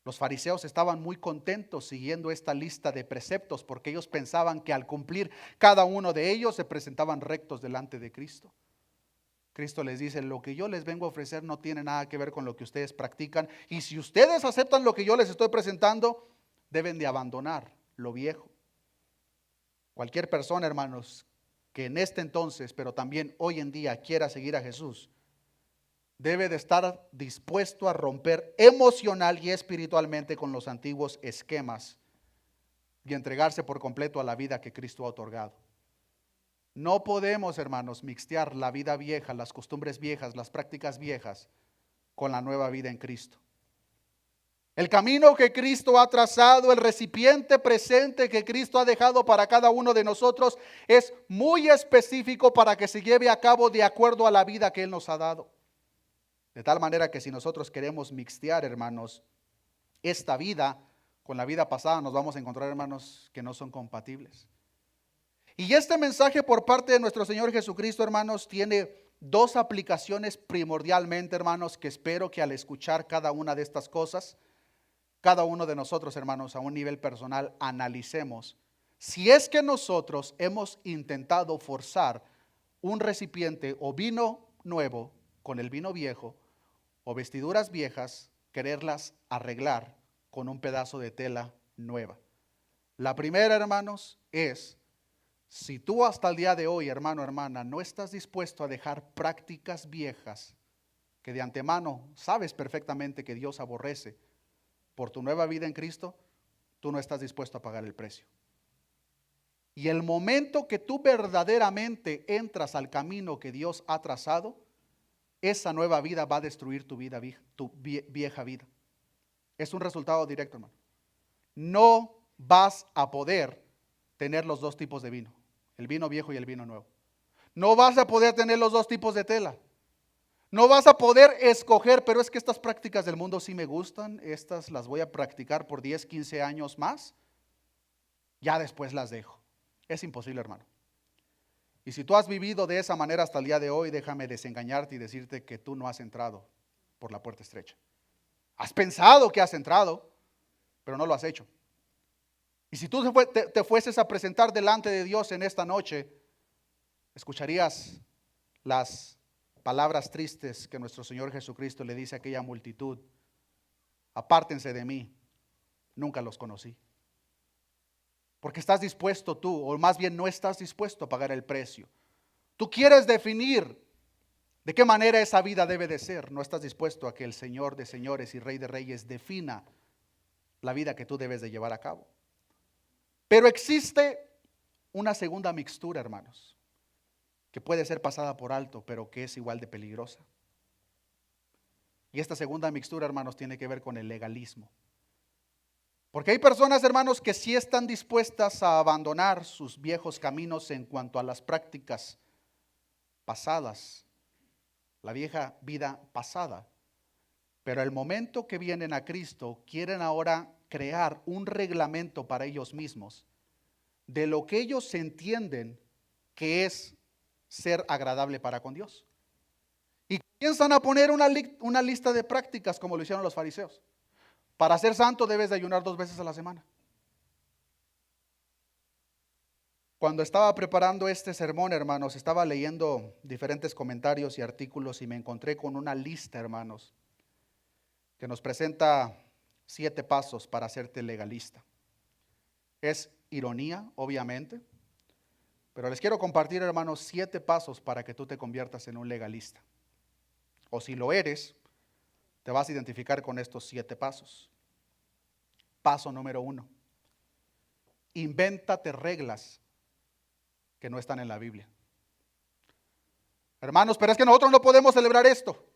Los fariseos estaban muy contentos siguiendo esta lista de preceptos porque ellos pensaban que al cumplir cada uno de ellos se presentaban rectos delante de Cristo. Cristo les dice: lo que yo les vengo a ofrecer no tiene nada que ver con lo que ustedes practican, y si ustedes aceptan lo que yo les estoy presentando, deben de abandonar lo viejo. Cualquier persona, hermanos, que en este entonces, pero también hoy en día, quiera seguir a Jesús, debe de estar dispuesto a romper emocional y espiritualmente con los antiguos esquemas y entregarse por completo a la vida que Cristo ha otorgado. No podemos, hermanos, mixtear la vida vieja, las costumbres viejas, las prácticas viejas con la nueva vida en Cristo. El camino que Cristo ha trazado, el recipiente presente que Cristo ha dejado para cada uno de nosotros es muy específico para que se lleve a cabo de acuerdo a la vida que Él nos ha dado. De tal manera que si nosotros queremos mixtear, hermanos, esta vida con la vida pasada, nos vamos a encontrar, hermanos, que no son compatibles. Y este mensaje por parte de nuestro Señor Jesucristo, hermanos, tiene dos aplicaciones primordialmente, hermanos, que espero que al escuchar cada una de estas cosas, cada uno de nosotros, hermanos, a un nivel personal, analicemos si es que nosotros hemos intentado forzar un recipiente o vino nuevo con el vino viejo, o vestiduras viejas, quererlas arreglar con un pedazo de tela nueva. La primera, hermanos, es: si tú hasta el día de hoy, hermano, hermana, no estás dispuesto a dejar prácticas viejas que de antemano sabes perfectamente que Dios aborrece, por tu nueva vida en Cristo, tú no estás dispuesto a pagar el precio. Y el momento que tú verdaderamente entras al camino que Dios ha trazado, esa nueva vida va a destruir tu vida, tu vieja vida. Es un resultado directo, hermano. No vas a poder tener los dos tipos de vino, el vino viejo y el vino nuevo. No vas a poder tener los dos tipos de tela. No vas a poder escoger, pero es que estas prácticas del mundo sí me gustan, estas las voy a practicar por 10, 15 años más, ya después las dejo. Es imposible, hermano. Y si tú has vivido de esa manera hasta el día de hoy, déjame desengañarte y decirte que tú no has entrado por la puerta estrecha. Has pensado que has entrado, pero no lo has hecho. Y si tú te fueses a presentar delante de Dios en esta noche, escucharías las palabras tristes que nuestro Señor Jesucristo le dice a aquella multitud: apártense de mí, nunca los conocí. Porque estás dispuesto tú, o más bien no estás dispuesto a pagar el precio. Tú quieres definir de qué manera esa vida debe de ser. No estás dispuesto a que el Señor de señores y Rey de reyes defina la vida que tú debes de llevar a cabo. Pero existe una segunda mixtura, hermanos, que puede ser pasada por alto, pero que es igual de peligrosa. Y esta segunda mixtura, hermanos, tiene que ver con el legalismo. Porque hay personas, hermanos, que sí están dispuestas a abandonar sus viejos caminos en cuanto a las prácticas pasadas, la vieja vida pasada. Pero al momento que vienen a Cristo, quieren ahora crear un reglamento para ellos mismos de lo que ellos entienden que es ser agradable para con Dios. Y comienzan a poner una lista de prácticas como lo hicieron los fariseos. Para ser santo debes de ayunar 2 veces a la semana. Cuando estaba preparando este sermón, hermanos, estaba leyendo diferentes comentarios y artículos y me encontré con una lista, hermanos, que nos presenta 7 pasos para hacerte legalista. Es ironía, obviamente, pero les quiero compartir, hermanos, 7 pasos para que tú te conviertas en un legalista. O si lo eres, te vas a identificar con estos 7 pasos. Paso número 1. Invéntate reglas que no están en la Biblia. Hermanos, pero es que nosotros no podemos celebrar esto.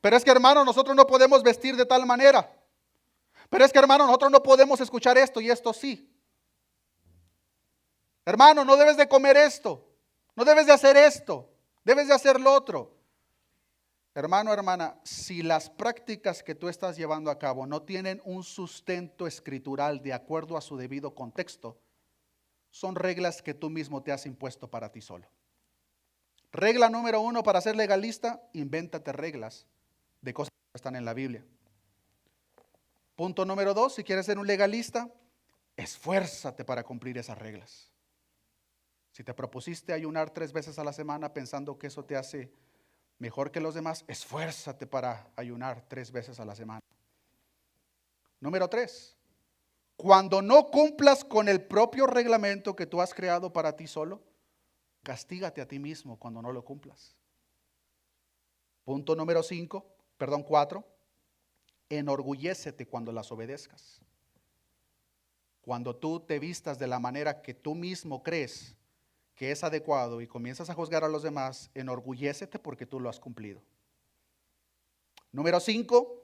Pero es que, hermanos, nosotros no podemos vestir de tal manera. Pero es que, hermanos, nosotros no podemos escuchar esto y esto sí. Hermano, no debes de comer esto. No debes de hacer esto. Debes de hacer lo otro. Hermano, hermana, si las prácticas que tú estás llevando a cabo no tienen un sustento escritural de acuerdo a su debido contexto, son reglas que tú mismo te has impuesto para ti solo. Regla número 1 para ser legalista: invéntate reglas de cosas que no están en la Biblia. Punto número 2, si quieres ser un legalista, esfuérzate para cumplir esas reglas. Si te propusiste ayunar 3 veces a la semana pensando que eso te hace mejor que los demás, esfuérzate para ayunar 3 veces a la semana. Número 3, cuando no cumplas con el propio reglamento que tú has creado para ti solo, castígate a ti mismo cuando no lo cumplas. Punto número 4, enorgullécete cuando las obedezcas. Cuando tú te vistas de la manera que tú mismo crees que es adecuado y comienzas a juzgar a los demás, enorgullécete porque tú lo has cumplido. Número 5,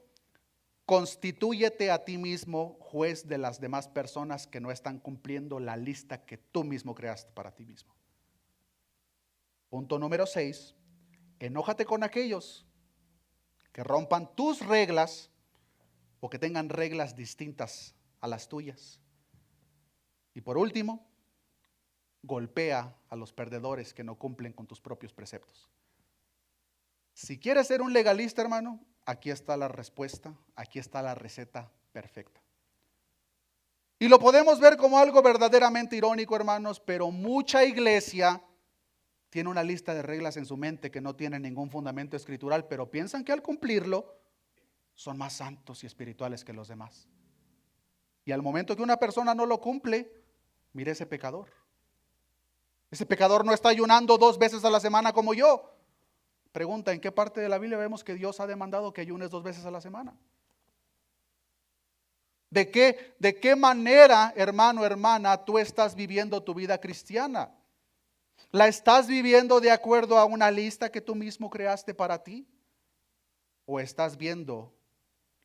constitúyete a ti mismo juez de las demás personas que no están cumpliendo la lista que tú mismo creaste para ti mismo. Punto número 6, enójate con aquellos que rompan tus reglas o que tengan reglas distintas a las tuyas. Y por último, golpea a los perdedores que no cumplen con tus propios preceptos. Si quieres ser un legalista, hermano, aquí está la respuesta, aquí está la receta perfecta. Y lo podemos ver como algo verdaderamente irónico, hermanos, pero mucha iglesia tiene una lista de reglas en su mente que no tiene ningún fundamento escritural, pero piensan que al cumplirlo son más santos y espirituales que los demás. Y al momento que una persona no lo cumple, mire ese pecador. Ese pecador no está ayunando 2 veces a la semana como yo. Pregunta, ¿en qué parte de la Biblia vemos que Dios ha demandado que ayunes 2 veces a la semana? ¿De qué manera, hermano, hermana, tú estás viviendo tu vida cristiana? ¿La estás viviendo de acuerdo a una lista que tú mismo creaste para ti? ¿O estás viendo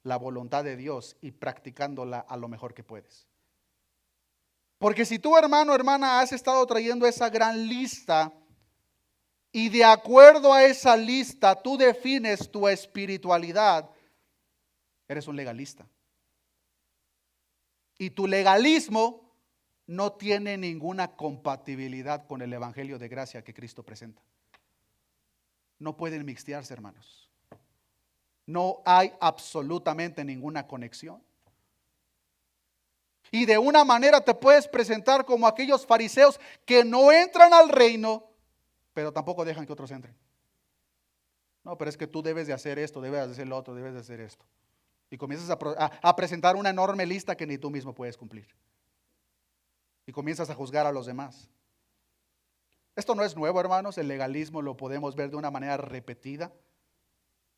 la voluntad de Dios y practicándola a lo mejor que puedes? Porque si tú, hermano, hermana, has estado trayendo esa gran lista y de acuerdo a esa lista tú defines tu espiritualidad, eres un legalista. Y tu legalismo no tiene ninguna compatibilidad con el evangelio de gracia que Cristo presenta. No pueden mixtearse, hermanos. No hay absolutamente ninguna conexión. Y de una manera te puedes presentar como aquellos fariseos que no entran al reino, pero tampoco dejan que otros entren. No, pero es que tú debes de hacer esto, debes de hacer lo otro, debes de hacer esto. Y comienzas a presentar una enorme lista que ni tú mismo puedes cumplir. Y comienzas a juzgar a los demás. Esto no es nuevo, hermanos. El legalismo lo podemos ver de una manera repetida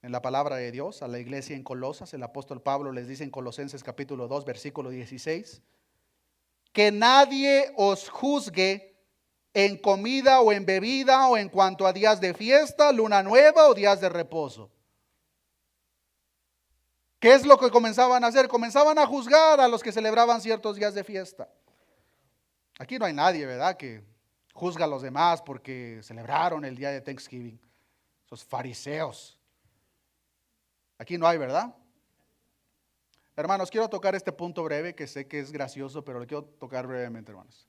en la palabra de Dios. A la iglesia en Colosas, el apóstol Pablo les dice en Colosenses capítulo 2, versículo 16, que nadie os juzgue en comida o en bebida o en cuanto a días de fiesta, luna nueva o días de reposo. ¿Qué es lo que comenzaban a hacer? Comenzaban a juzgar a los que celebraban ciertos días de fiesta. Aquí no hay nadie, ¿verdad?, que juzga a los demás porque celebraron el día de Thanksgiving. Esos fariseos. Aquí no hay, ¿verdad? Hermanos, quiero tocar este punto breve que sé que es gracioso, pero lo quiero tocar brevemente, hermanos.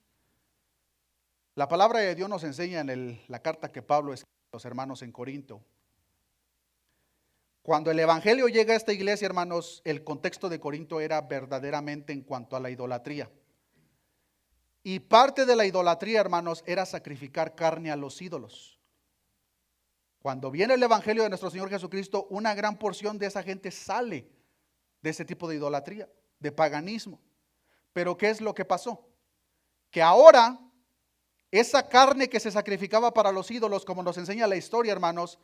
La palabra de Dios nos enseña en la carta que Pablo escribe a los hermanos en Corinto. Cuando el evangelio llega a esta iglesia, hermanos, el contexto de Corinto era verdaderamente en cuanto a la idolatría. Y parte de la idolatría, hermanos, era sacrificar carne a los ídolos. Cuando viene el evangelio de nuestro Señor Jesucristo, una gran porción de esa gente sale de ese tipo de idolatría, de paganismo. Pero ¿qué es lo que pasó? Que ahora esa carne que se sacrificaba para los ídolos, como nos enseña la historia, hermanos,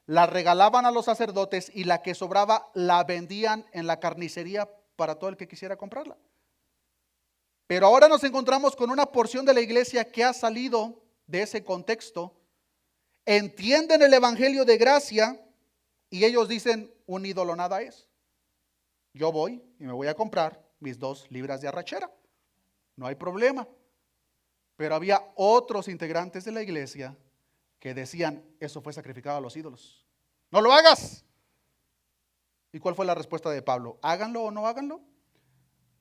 la regalaban a los sacerdotes y la que sobraba la vendían en la carnicería para todo el que quisiera comprarla. Pero ahora nos encontramos con una porción de la iglesia que ha salido de ese contexto, entienden el evangelio de gracia y ellos dicen, un ídolo nada es. Yo voy y me voy a comprar mis 2 libras de arrachera. No hay problema. Pero había otros integrantes de la iglesia que decían, eso fue sacrificado a los ídolos. ¡No lo hagas! ¿Y cuál fue la respuesta de Pablo? ¿Háganlo o no háganlo?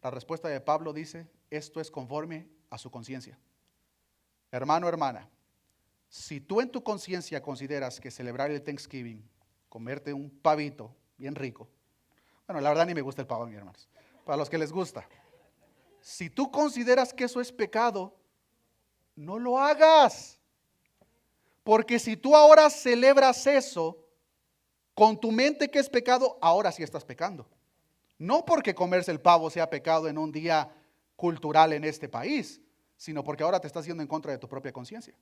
La respuesta de Pablo dice, esto es conforme a su conciencia. Hermano, hermana, si tú en tu conciencia consideras que celebrar el Thanksgiving, comerte un pavito bien rico, bueno, la verdad ni me gusta el pavo, mis hermanos, para los que les gusta. Si tú consideras que eso es pecado, no lo hagas. Porque si tú ahora celebras eso, con tu mente que es pecado, ahora sí estás pecando. No porque comerse el pavo sea pecado en un día cultural en este país, sino porque ahora te estás yendo en contra de tu propia conciencia.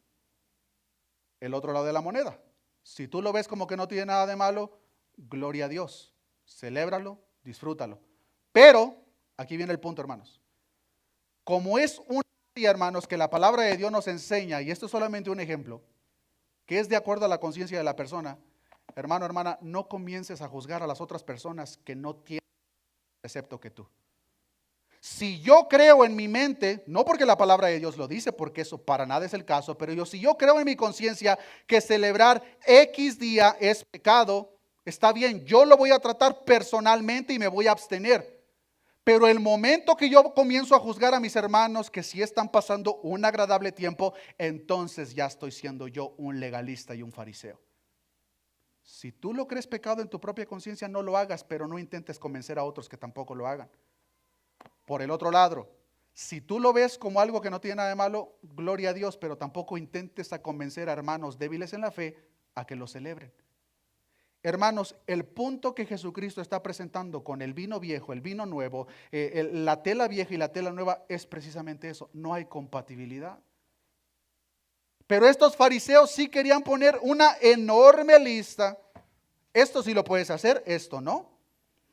El otro lado de la moneda. Si tú lo ves como que no tiene nada de malo, gloria a Dios. Celébralo, disfrútalo. Pero, aquí viene el punto, hermanos. Como es un día, hermanos, que la palabra de Dios nos enseña, y esto es solamente un ejemplo, que es de acuerdo a la conciencia de la persona, hermano, hermana, no comiences a juzgar a las otras personas que no tienen excepto que tú. Si yo creo en mi mente, no porque la palabra de Dios lo dice, porque eso para nada es el caso, pero si yo creo en mi conciencia que celebrar X día es pecado, está bien, yo lo voy a tratar personalmente y me voy a abstener. Pero el momento que yo comienzo a juzgar a mis hermanos que si están pasando un agradable tiempo, entonces ya estoy siendo yo un legalista y un fariseo. Si tú lo crees pecado en tu propia conciencia, no lo hagas, pero no intentes convencer a otros que tampoco lo hagan. Por el otro lado, si tú lo ves como algo que no tiene nada de malo, gloria a Dios, pero tampoco intentes a convencer a hermanos débiles en la fe a que lo celebren. Hermanos, el punto que Jesucristo está presentando con el vino viejo, el vino nuevo, la tela vieja y la tela nueva es precisamente eso, no hay compatibilidad. Pero estos fariseos sí querían poner una enorme lista. Esto sí lo puedes hacer, esto no.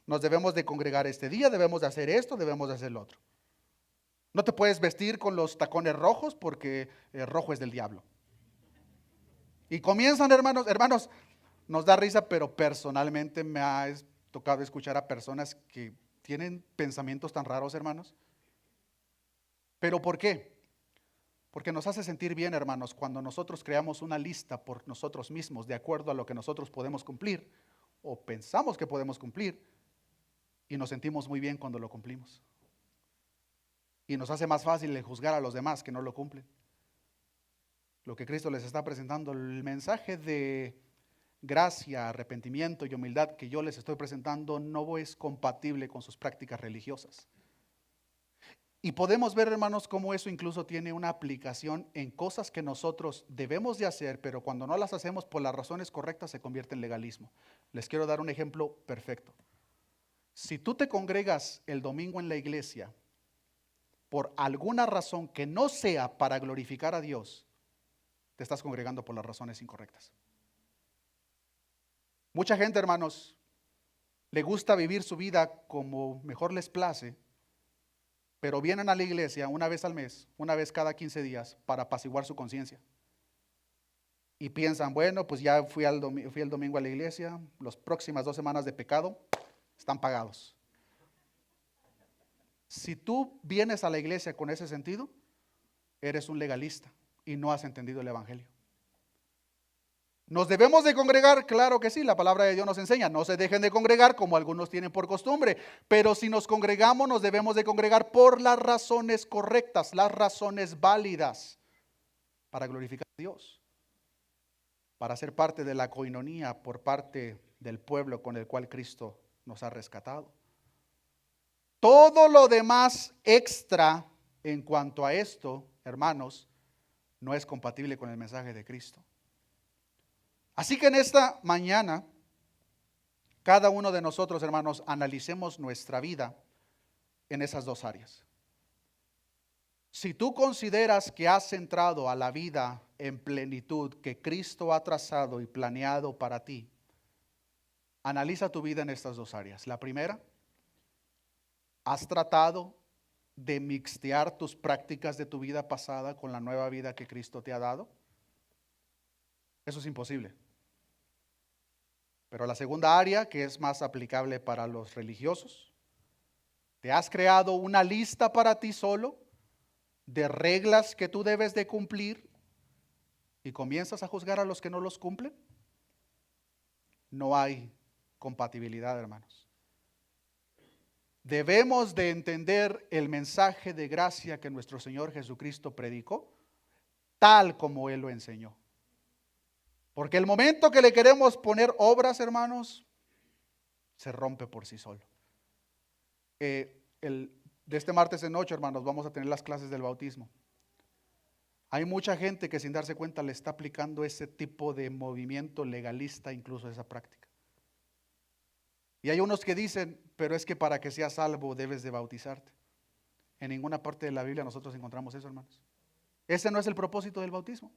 Nos debemos de congregar este día, debemos de hacer esto, debemos de hacer lo otro. No te puedes vestir con los tacones rojos porque rojo es del diablo. Y comienzan, hermanos, nos da risa, pero personalmente me ha tocado escuchar a personas que tienen pensamientos tan raros, hermanos. ¿Pero por qué? Porque nos hace sentir bien, hermanos, cuando nosotros creamos una lista por nosotros mismos de acuerdo a lo que nosotros podemos cumplir o pensamos que podemos cumplir, y nos sentimos muy bien cuando lo cumplimos. Y nos hace más fácil el juzgar a los demás que no lo cumplen. Lo que Cristo les está presentando, el mensaje de gracia, arrepentimiento y humildad que yo les estoy presentando no es compatible con sus prácticas religiosas. Y podemos ver, hermanos, cómo eso incluso tiene una aplicación en cosas que nosotros debemos de hacer, pero cuando no las hacemos por las razones correctas se convierte en legalismo. Les quiero dar un ejemplo perfecto. Si tú te congregas el domingo en la iglesia por alguna razón que no sea para glorificar a Dios, te estás congregando por las razones incorrectas. Mucha gente, hermanos, le gusta vivir su vida como mejor les place, pero vienen a la iglesia una vez al mes, una vez cada 15 días, para apaciguar su conciencia. Y piensan, bueno, pues ya fui el domingo a la iglesia, las próximas 2 semanas de pecado están pagados. Si tú vienes a la iglesia con ese sentido, eres un legalista y no has entendido el evangelio. ¿Nos debemos de congregar? Claro que sí, la palabra de Dios nos enseña, no se dejen de congregar como algunos tienen por costumbre, pero si nos congregamos nos debemos de congregar por las razones correctas, las razones válidas, para glorificar a Dios, para ser parte de la coinonía por parte del pueblo con el cual Cristo nos ha rescatado. Todo lo demás extra en cuanto a esto, hermanos, no es compatible con el mensaje de Cristo. Así que en esta mañana, cada uno de nosotros, hermanos, analicemos nuestra vida en esas 2 áreas. Si tú consideras que has entrado a la vida en plenitud que Cristo ha trazado y planeado para ti, analiza tu vida en estas 2 áreas. La primera, ¿has tratado de mixtear tus prácticas de tu vida pasada con la nueva vida que Cristo te ha dado? Eso es imposible. Pero la segunda área, que es más aplicable para los religiosos, ¿te has creado una lista para ti solo de reglas que tú debes de cumplir y comienzas a juzgar a los que no los cumplen? No hay compatibilidad, hermanos. Debemos de entender el mensaje de gracia que nuestro Señor Jesucristo predicó, tal como Él lo enseñó. Porque el momento que le queremos poner obras, hermanos, se rompe por sí solo. De este martes en 8, hermanos, vamos a tener las clases del bautismo. Hay mucha gente que sin darse cuenta le está aplicando ese tipo de movimiento legalista, incluso esa práctica. Y hay unos que dicen, pero es que para que seas salvo debes de bautizarte. En ninguna parte de la Biblia nosotros encontramos eso, hermanos. Ese no es el propósito del bautismo.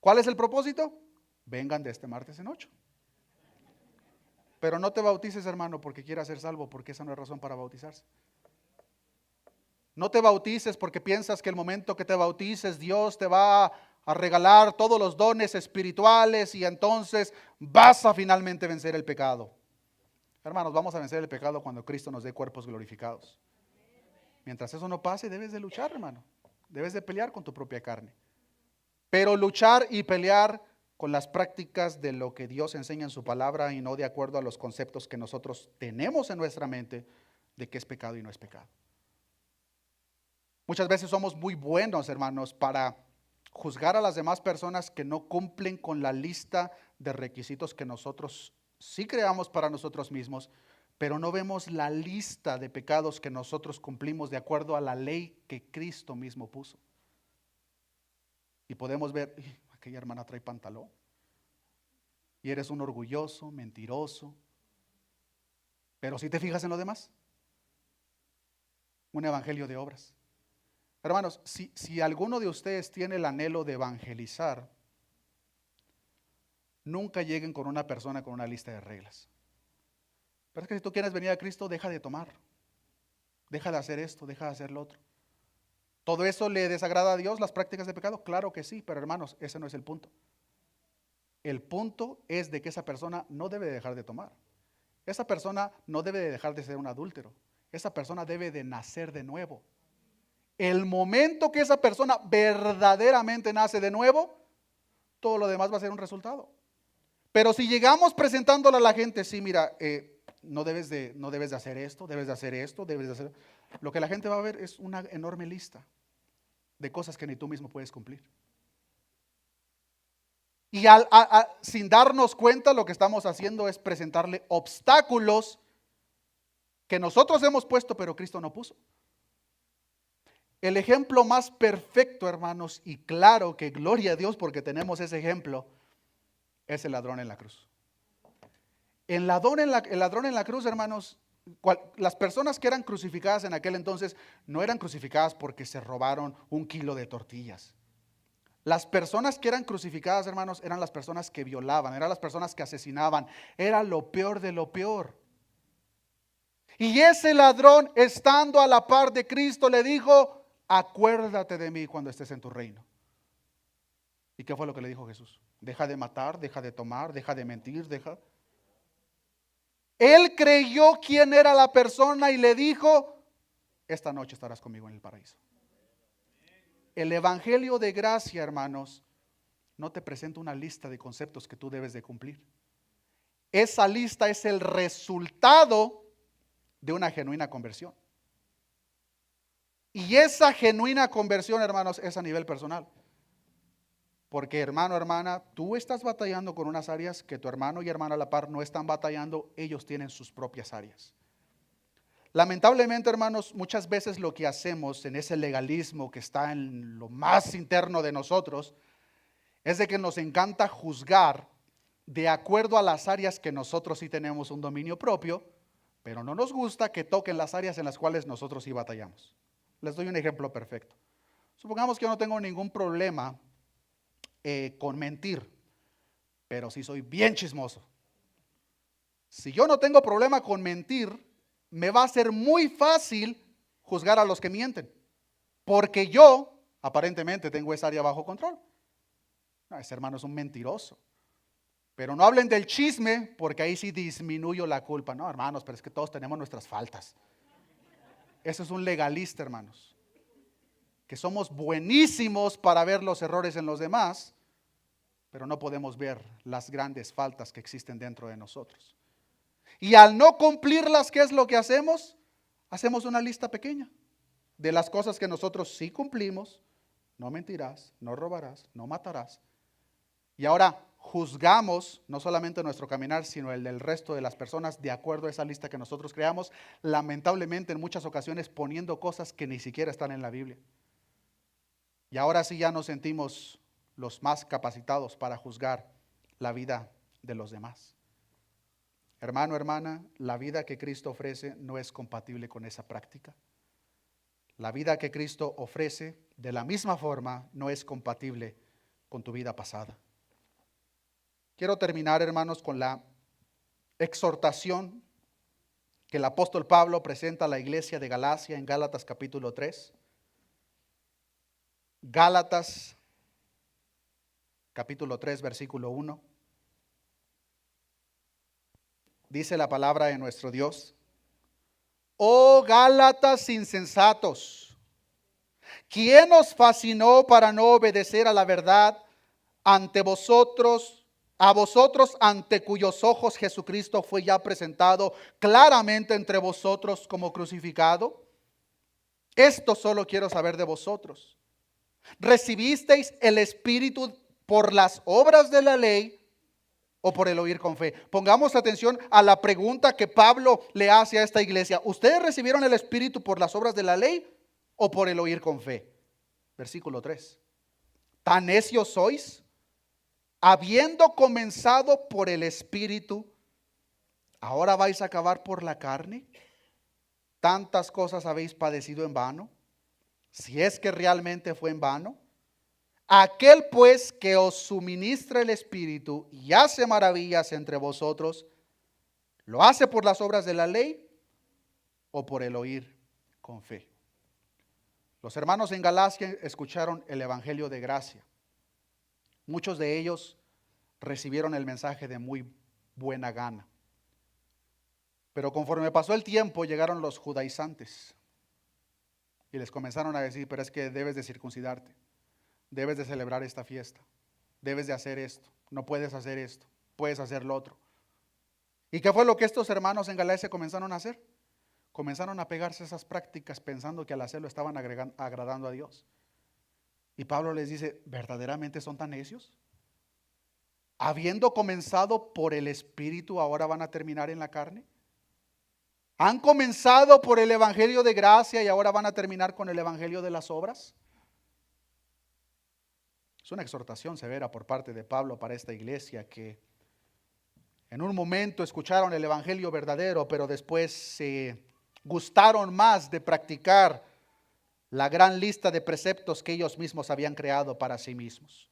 ¿Cuál es el propósito? Vengan de este martes en 8. Pero no te bautices, hermano, porque quieras ser salvo, porque esa no es razón para bautizarse. No te bautices porque piensas que el momento que te bautices Dios te va a regalar todos los dones espirituales y entonces vas a finalmente vencer el pecado. Hermanos, vamos a vencer el pecado cuando Cristo nos dé cuerpos glorificados. Mientras eso no pase, debes de luchar, hermano. Debes de pelear con tu propia carne. Pero luchar y pelear con las prácticas de lo que Dios enseña en su palabra y no de acuerdo a los conceptos que nosotros tenemos en nuestra mente de qué es pecado y no es pecado. Muchas veces somos muy buenos, hermanos, para juzgar a las demás personas que no cumplen con la lista de requisitos que nosotros sí creamos para nosotros mismos, pero no vemos la lista de pecados que nosotros cumplimos de acuerdo a la ley que Cristo mismo puso. Y podemos ver, aquella hermana trae pantalón. Y eres un orgulloso, mentiroso. Pero si te fijas en lo demás, un evangelio de obras. Hermanos, si alguno de ustedes tiene el anhelo de evangelizar, nunca lleguen con una persona con una lista de reglas. Pero es que si tú quieres venir a Cristo, deja de tomar. Deja de hacer esto, deja de hacer lo otro. ¿Todo eso le desagrada a Dios, las prácticas de pecado? Claro que sí, pero hermanos, ese no es el punto. El punto es de que esa persona no debe de dejar de tomar. Esa persona no debe de dejar de ser un adúltero. Esa persona debe de nacer de nuevo. El momento que esa persona verdaderamente nace de nuevo, todo lo demás va a ser un resultado. Pero si llegamos presentándole a la gente, sí, mira, no debes de hacer esto, debes de hacer esto, debes de hacer. Lo que la gente va a ver es una enorme lista de cosas que ni tú mismo puedes cumplir. Y sin darnos cuenta, lo que estamos haciendo es presentarle obstáculos que nosotros hemos puesto, pero Cristo no puso. El ejemplo más perfecto, hermanos, y claro que gloria a Dios porque tenemos ese ejemplo, es el ladrón en la cruz. El ladrón en la cruz, hermanos, las personas que eran crucificadas en aquel entonces no eran crucificadas porque se robaron 1 kilo de tortillas. Las personas que eran crucificadas, hermanos, eran las personas que violaban, eran las personas que asesinaban, era lo peor de lo peor. Y ese ladrón, estando a la par de Cristo, le dijo: acuérdate de mí cuando estés en tu reino. ¿Y qué fue lo que le dijo Jesús? Deja de matar, deja de tomar, deja de mentir, deja. Él creyó quién era la persona y le dijo: esta noche estarás conmigo en el paraíso. El evangelio de gracia, hermanos, no te presenta una lista de conceptos que tú debes de cumplir. Esa lista es el resultado de una genuina conversión. Y esa genuina conversión, hermanos, es a nivel personal. Porque hermano, hermana, tú estás batallando con unas áreas que tu hermano y hermana a la par no están batallando, ellos tienen sus propias áreas. Lamentablemente, hermanos, muchas veces lo que hacemos en ese legalismo que está en lo más interno de nosotros, es de que nos encanta juzgar de acuerdo a las áreas que nosotros sí tenemos un dominio propio, pero no nos gusta que toquen las áreas en las cuales nosotros sí batallamos. Les doy un ejemplo perfecto. Supongamos que yo no tengo ningún problema con mentir, pero sí soy bien chismoso. Si yo no tengo problema con mentir, me va a ser muy fácil juzgar a los que mienten, porque yo aparentemente tengo esa área bajo control. No, ese hermano es un mentiroso. Pero no hablen del chisme, porque ahí sí disminuyo la culpa. No, hermanos, pero es que todos tenemos nuestras faltas. Eso es un legalista, hermanos. Que somos buenísimos para ver los errores en los demás, pero no podemos ver las grandes faltas que existen dentro de nosotros. Y al no cumplirlas, ¿qué es lo que hacemos? Hacemos una lista pequeña de las cosas que nosotros sí cumplimos. No mentirás, no robarás, no matarás. Y ahora juzgamos no solamente nuestro caminar, sino el del resto de las personas de acuerdo a esa lista que nosotros creamos, lamentablemente en muchas ocasiones poniendo cosas que ni siquiera están en la Biblia. Y ahora sí ya nos sentimos los más capacitados para juzgar la vida de los demás. Hermano, hermana, la vida que Cristo ofrece no es compatible con esa práctica. La vida que Cristo ofrece, de la misma forma, no es compatible con tu vida pasada. Quiero terminar, hermanos, con la exhortación que el apóstol Pablo presenta a la iglesia de Galacia en Gálatas capítulo 3. Gálatas capítulo 3, versículo 1. Dice la palabra de nuestro Dios: oh Gálatas insensatos, ¿quién os fascinó para no obedecer a la verdad ante vosotros, a vosotros ante cuyos ojos Jesucristo fue ya presentado claramente entre vosotros como crucificado? Esto solo quiero saber de vosotros. ¿Recibisteis el Espíritu por las obras de la ley o por el oír con fe? Pongamos atención a la pregunta que Pablo le hace a esta iglesia. ¿Ustedes recibieron el Espíritu por las obras de la ley o por el oír con fe? Versículo 3. ¿Tan necios sois? Habiendo comenzado por el Espíritu, ¿ahora vais a acabar por la carne? ¿Tantas cosas habéis padecido en vano? Si es que realmente fue en vano. Aquel pues que os suministra el Espíritu y hace maravillas entre vosotros, ¿lo hace por las obras de la ley o por el oír con fe? Los hermanos en Galacia escucharon el Evangelio de gracia. Muchos de ellos recibieron el mensaje de muy buena gana. Pero conforme pasó el tiempo, llegaron los judaizantes y les comenzaron a decir, pero es que debes de circuncidarte, debes de celebrar esta fiesta, debes de hacer esto, no puedes hacer esto, puedes hacer lo otro. ¿Y qué fue lo que estos hermanos en Galacia comenzaron a hacer? Comenzaron a pegarse esas prácticas pensando que al hacerlo estaban agradando a Dios. Y Pablo les dice, ¿verdaderamente son tan necios? Habiendo comenzado por el Espíritu, ¿ahora van a terminar en la carne? ¿Han comenzado por el Evangelio de gracia y ahora van a terminar con el Evangelio de las obras? Es una exhortación severa por parte de Pablo para esta iglesia que en un momento escucharon el Evangelio verdadero, pero después se gustaron más de practicar la gran lista de preceptos que ellos mismos habían creado para sí mismos.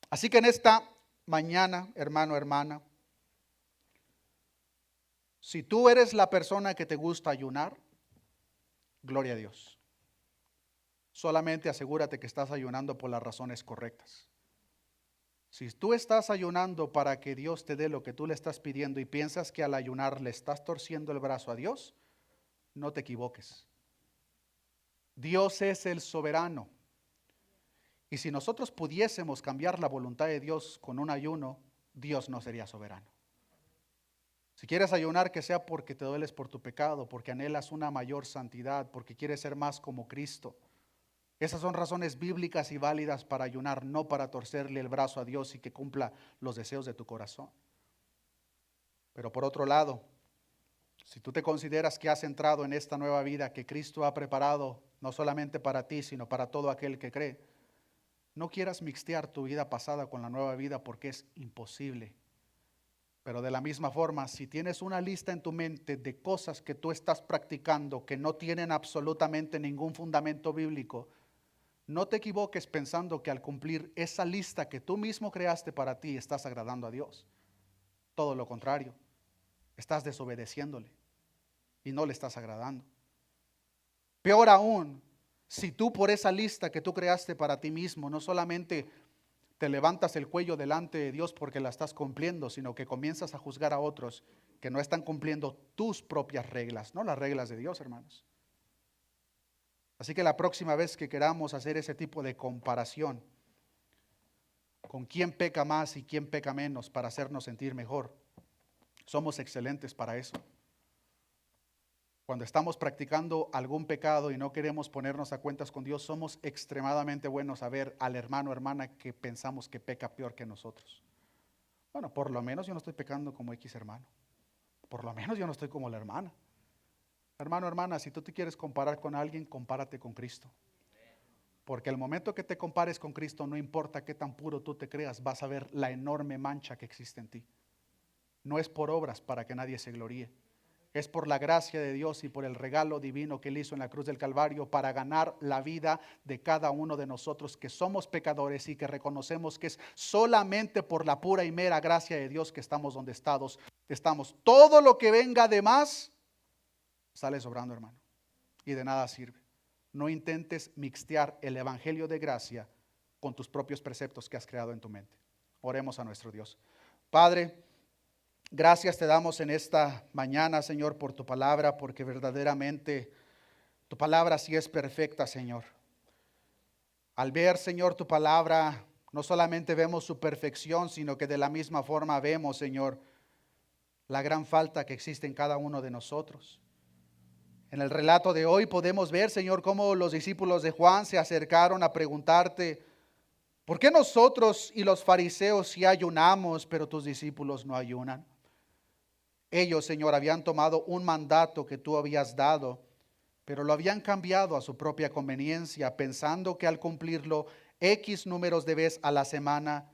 Así que en esta mañana, hermano, hermana, si tú eres la persona que te gusta ayunar, gloria a Dios. Solamente asegúrate que estás ayunando por las razones correctas. Si tú estás ayunando para que Dios te dé lo que tú le estás pidiendo y piensas que al ayunar le estás torciendo el brazo a Dios, no te equivoques. Dios es el soberano. Y si nosotros pudiésemos cambiar la voluntad de Dios con un ayuno, Dios no sería soberano. Si quieres ayunar, que sea porque te dueles por tu pecado, porque anhelas una mayor santidad, porque quieres ser más como Cristo. Esas son razones bíblicas y válidas para ayunar, no para torcerle el brazo a Dios y que cumpla los deseos de tu corazón. Pero por otro lado, si tú te consideras que has entrado en esta nueva vida que Cristo ha preparado, no solamente para ti, sino para todo aquel que cree, no quieras mixtear tu vida pasada con la nueva vida porque es imposible. Pero de la misma forma, si tienes una lista en tu mente de cosas que tú estás practicando que no tienen absolutamente ningún fundamento bíblico, no te equivoques pensando que al cumplir esa lista que tú mismo creaste para ti, estás agradando a Dios. Todo lo contrario, estás desobedeciéndole y no le estás agradando. Peor aún, si tú por esa lista que tú creaste para ti mismo, no solamente te levantas el cuello delante de Dios porque la estás cumpliendo, sino que comienzas a juzgar a otros que no están cumpliendo tus propias reglas, no las reglas de Dios, hermanos. Así que la próxima vez que queramos hacer ese tipo de comparación con quién peca más y quién peca menos para hacernos sentir mejor, somos excelentes para eso. Cuando estamos practicando algún pecado y no queremos ponernos a cuentas con Dios, somos extremadamente buenos a ver al hermano o hermana que pensamos que peca peor que nosotros. Bueno, por lo menos yo no estoy pecando como X hermano. Por lo menos yo no estoy como la hermana. Hermano, hermana, si tú te quieres comparar con alguien, compárate con Cristo. Porque el momento que te compares con Cristo, no importa qué tan puro tú te creas, vas a ver la enorme mancha que existe en ti. No es por obras para que nadie se gloríe. Es por la gracia de Dios y por el regalo divino que Él hizo en la cruz del Calvario para ganar la vida de cada uno de nosotros que somos pecadores y que reconocemos que es solamente por la pura y mera gracia de Dios que estamos donde estamos. Todo lo que venga de más sale sobrando, hermano, y de nada sirve. No intentes mixtear el evangelio de gracia con tus propios preceptos que has creado en tu mente. Oremos a nuestro Dios. Padre, gracias te damos en esta mañana, Señor, por tu palabra, porque verdaderamente tu palabra sí es perfecta, Señor. Al ver, Señor, tu palabra, no solamente vemos su perfección, sino que de la misma forma vemos, Señor, la gran falta que existe en cada uno de nosotros. En el relato de hoy podemos ver, Señor, cómo los discípulos de Juan se acercaron a preguntarte, ¿por qué nosotros y los fariseos sí ayunamos, pero tus discípulos no ayunan? Ellos, Señor, habían tomado un mandato que tú habías dado, pero lo habían cambiado a su propia conveniencia, pensando que al cumplirlo X números de veces a la semana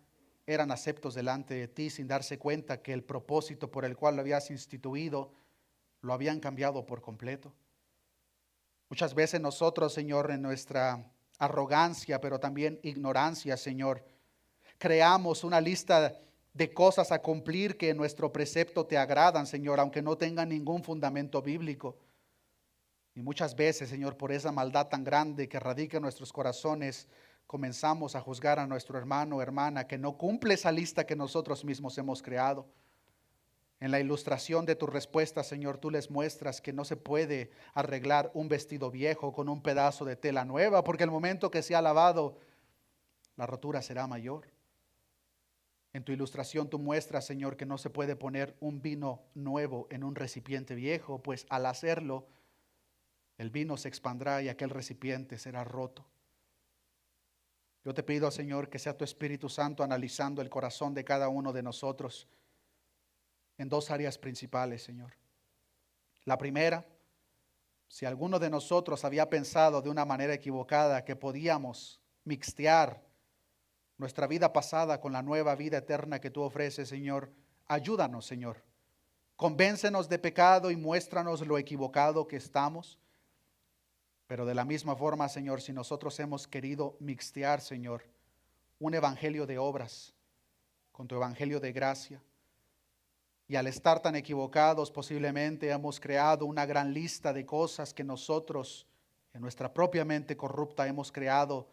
eran aceptos delante de ti, sin darse cuenta que el propósito por el cual lo habías instituido lo habían cambiado por completo. Muchas veces nosotros, Señor, en nuestra arrogancia, pero también ignorancia, Señor, creamos una lista de cosas a cumplir que en nuestro precepto te agradan, Señor, aunque no tengan ningún fundamento bíblico. Y muchas veces, Señor, por esa maldad tan grande que radica en nuestros corazones, comenzamos a juzgar a nuestro hermano o hermana que no cumple esa lista que nosotros mismos hemos creado. En la ilustración de tu respuesta, Señor, tú les muestras que no se puede arreglar un vestido viejo con un pedazo de tela nueva, porque el momento que sea lavado, la rotura será mayor. En tu ilustración tú muestras, Señor, que no se puede poner un vino nuevo en un recipiente viejo, pues al hacerlo, el vino se expandrá y aquel recipiente será roto. Yo te pido, Señor, que sea tu Espíritu Santo analizando el corazón de cada uno de nosotros en dos áreas principales, Señor. La primera, si alguno de nosotros había pensado de una manera equivocada que podíamos mixtear nuestra vida pasada con la nueva vida eterna que tú ofreces, Señor, ayúdanos, Señor. Convéncenos de pecado y muéstranos lo equivocado que estamos. Pero de la misma forma, Señor, si nosotros hemos querido mixtear, Señor, un evangelio de obras con tu evangelio de gracia, y al estar tan equivocados posiblemente hemos creado una gran lista de cosas que nosotros en nuestra propia mente corrupta hemos creado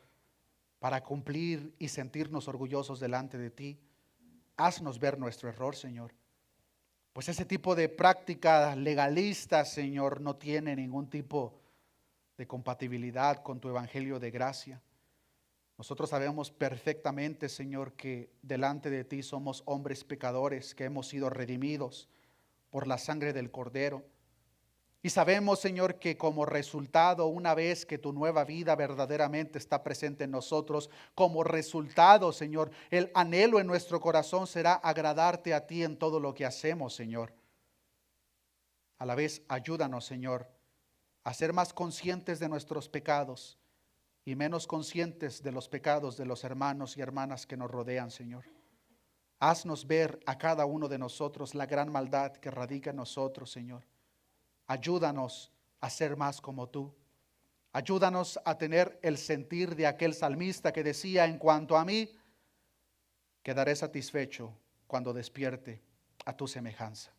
para cumplir y sentirnos orgullosos delante de ti. Haznos ver nuestro error, Señor. Pues ese tipo de práctica legalista, Señor, no tiene ningún tipo de compatibilidad con tu evangelio de gracia. Nosotros sabemos perfectamente, Señor, que delante de ti somos hombres pecadores, que hemos sido redimidos por la sangre del Cordero. Y sabemos, Señor, que como resultado, una vez que tu nueva vida verdaderamente está presente en nosotros, como resultado, Señor, el anhelo en nuestro corazón será agradarte a ti en todo lo que hacemos, Señor. A la vez, ayúdanos, Señor, a ser más conscientes de nuestros pecados y menos conscientes de los pecados de los hermanos y hermanas que nos rodean, Señor. Haznos ver a cada uno de nosotros la gran maldad que radica en nosotros, Señor. Ayúdanos a ser más como tú. Ayúdanos a tener el sentir de aquel salmista que decía: en cuanto a mí, quedaré satisfecho cuando despierte a tu semejanza.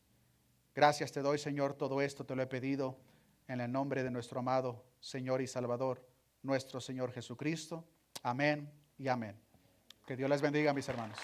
Gracias te doy, Señor, todo esto te lo he pedido en el nombre de nuestro amado Señor y Salvador, nuestro Señor Jesucristo. Amén y amén. Que Dios les bendiga, mis hermanos.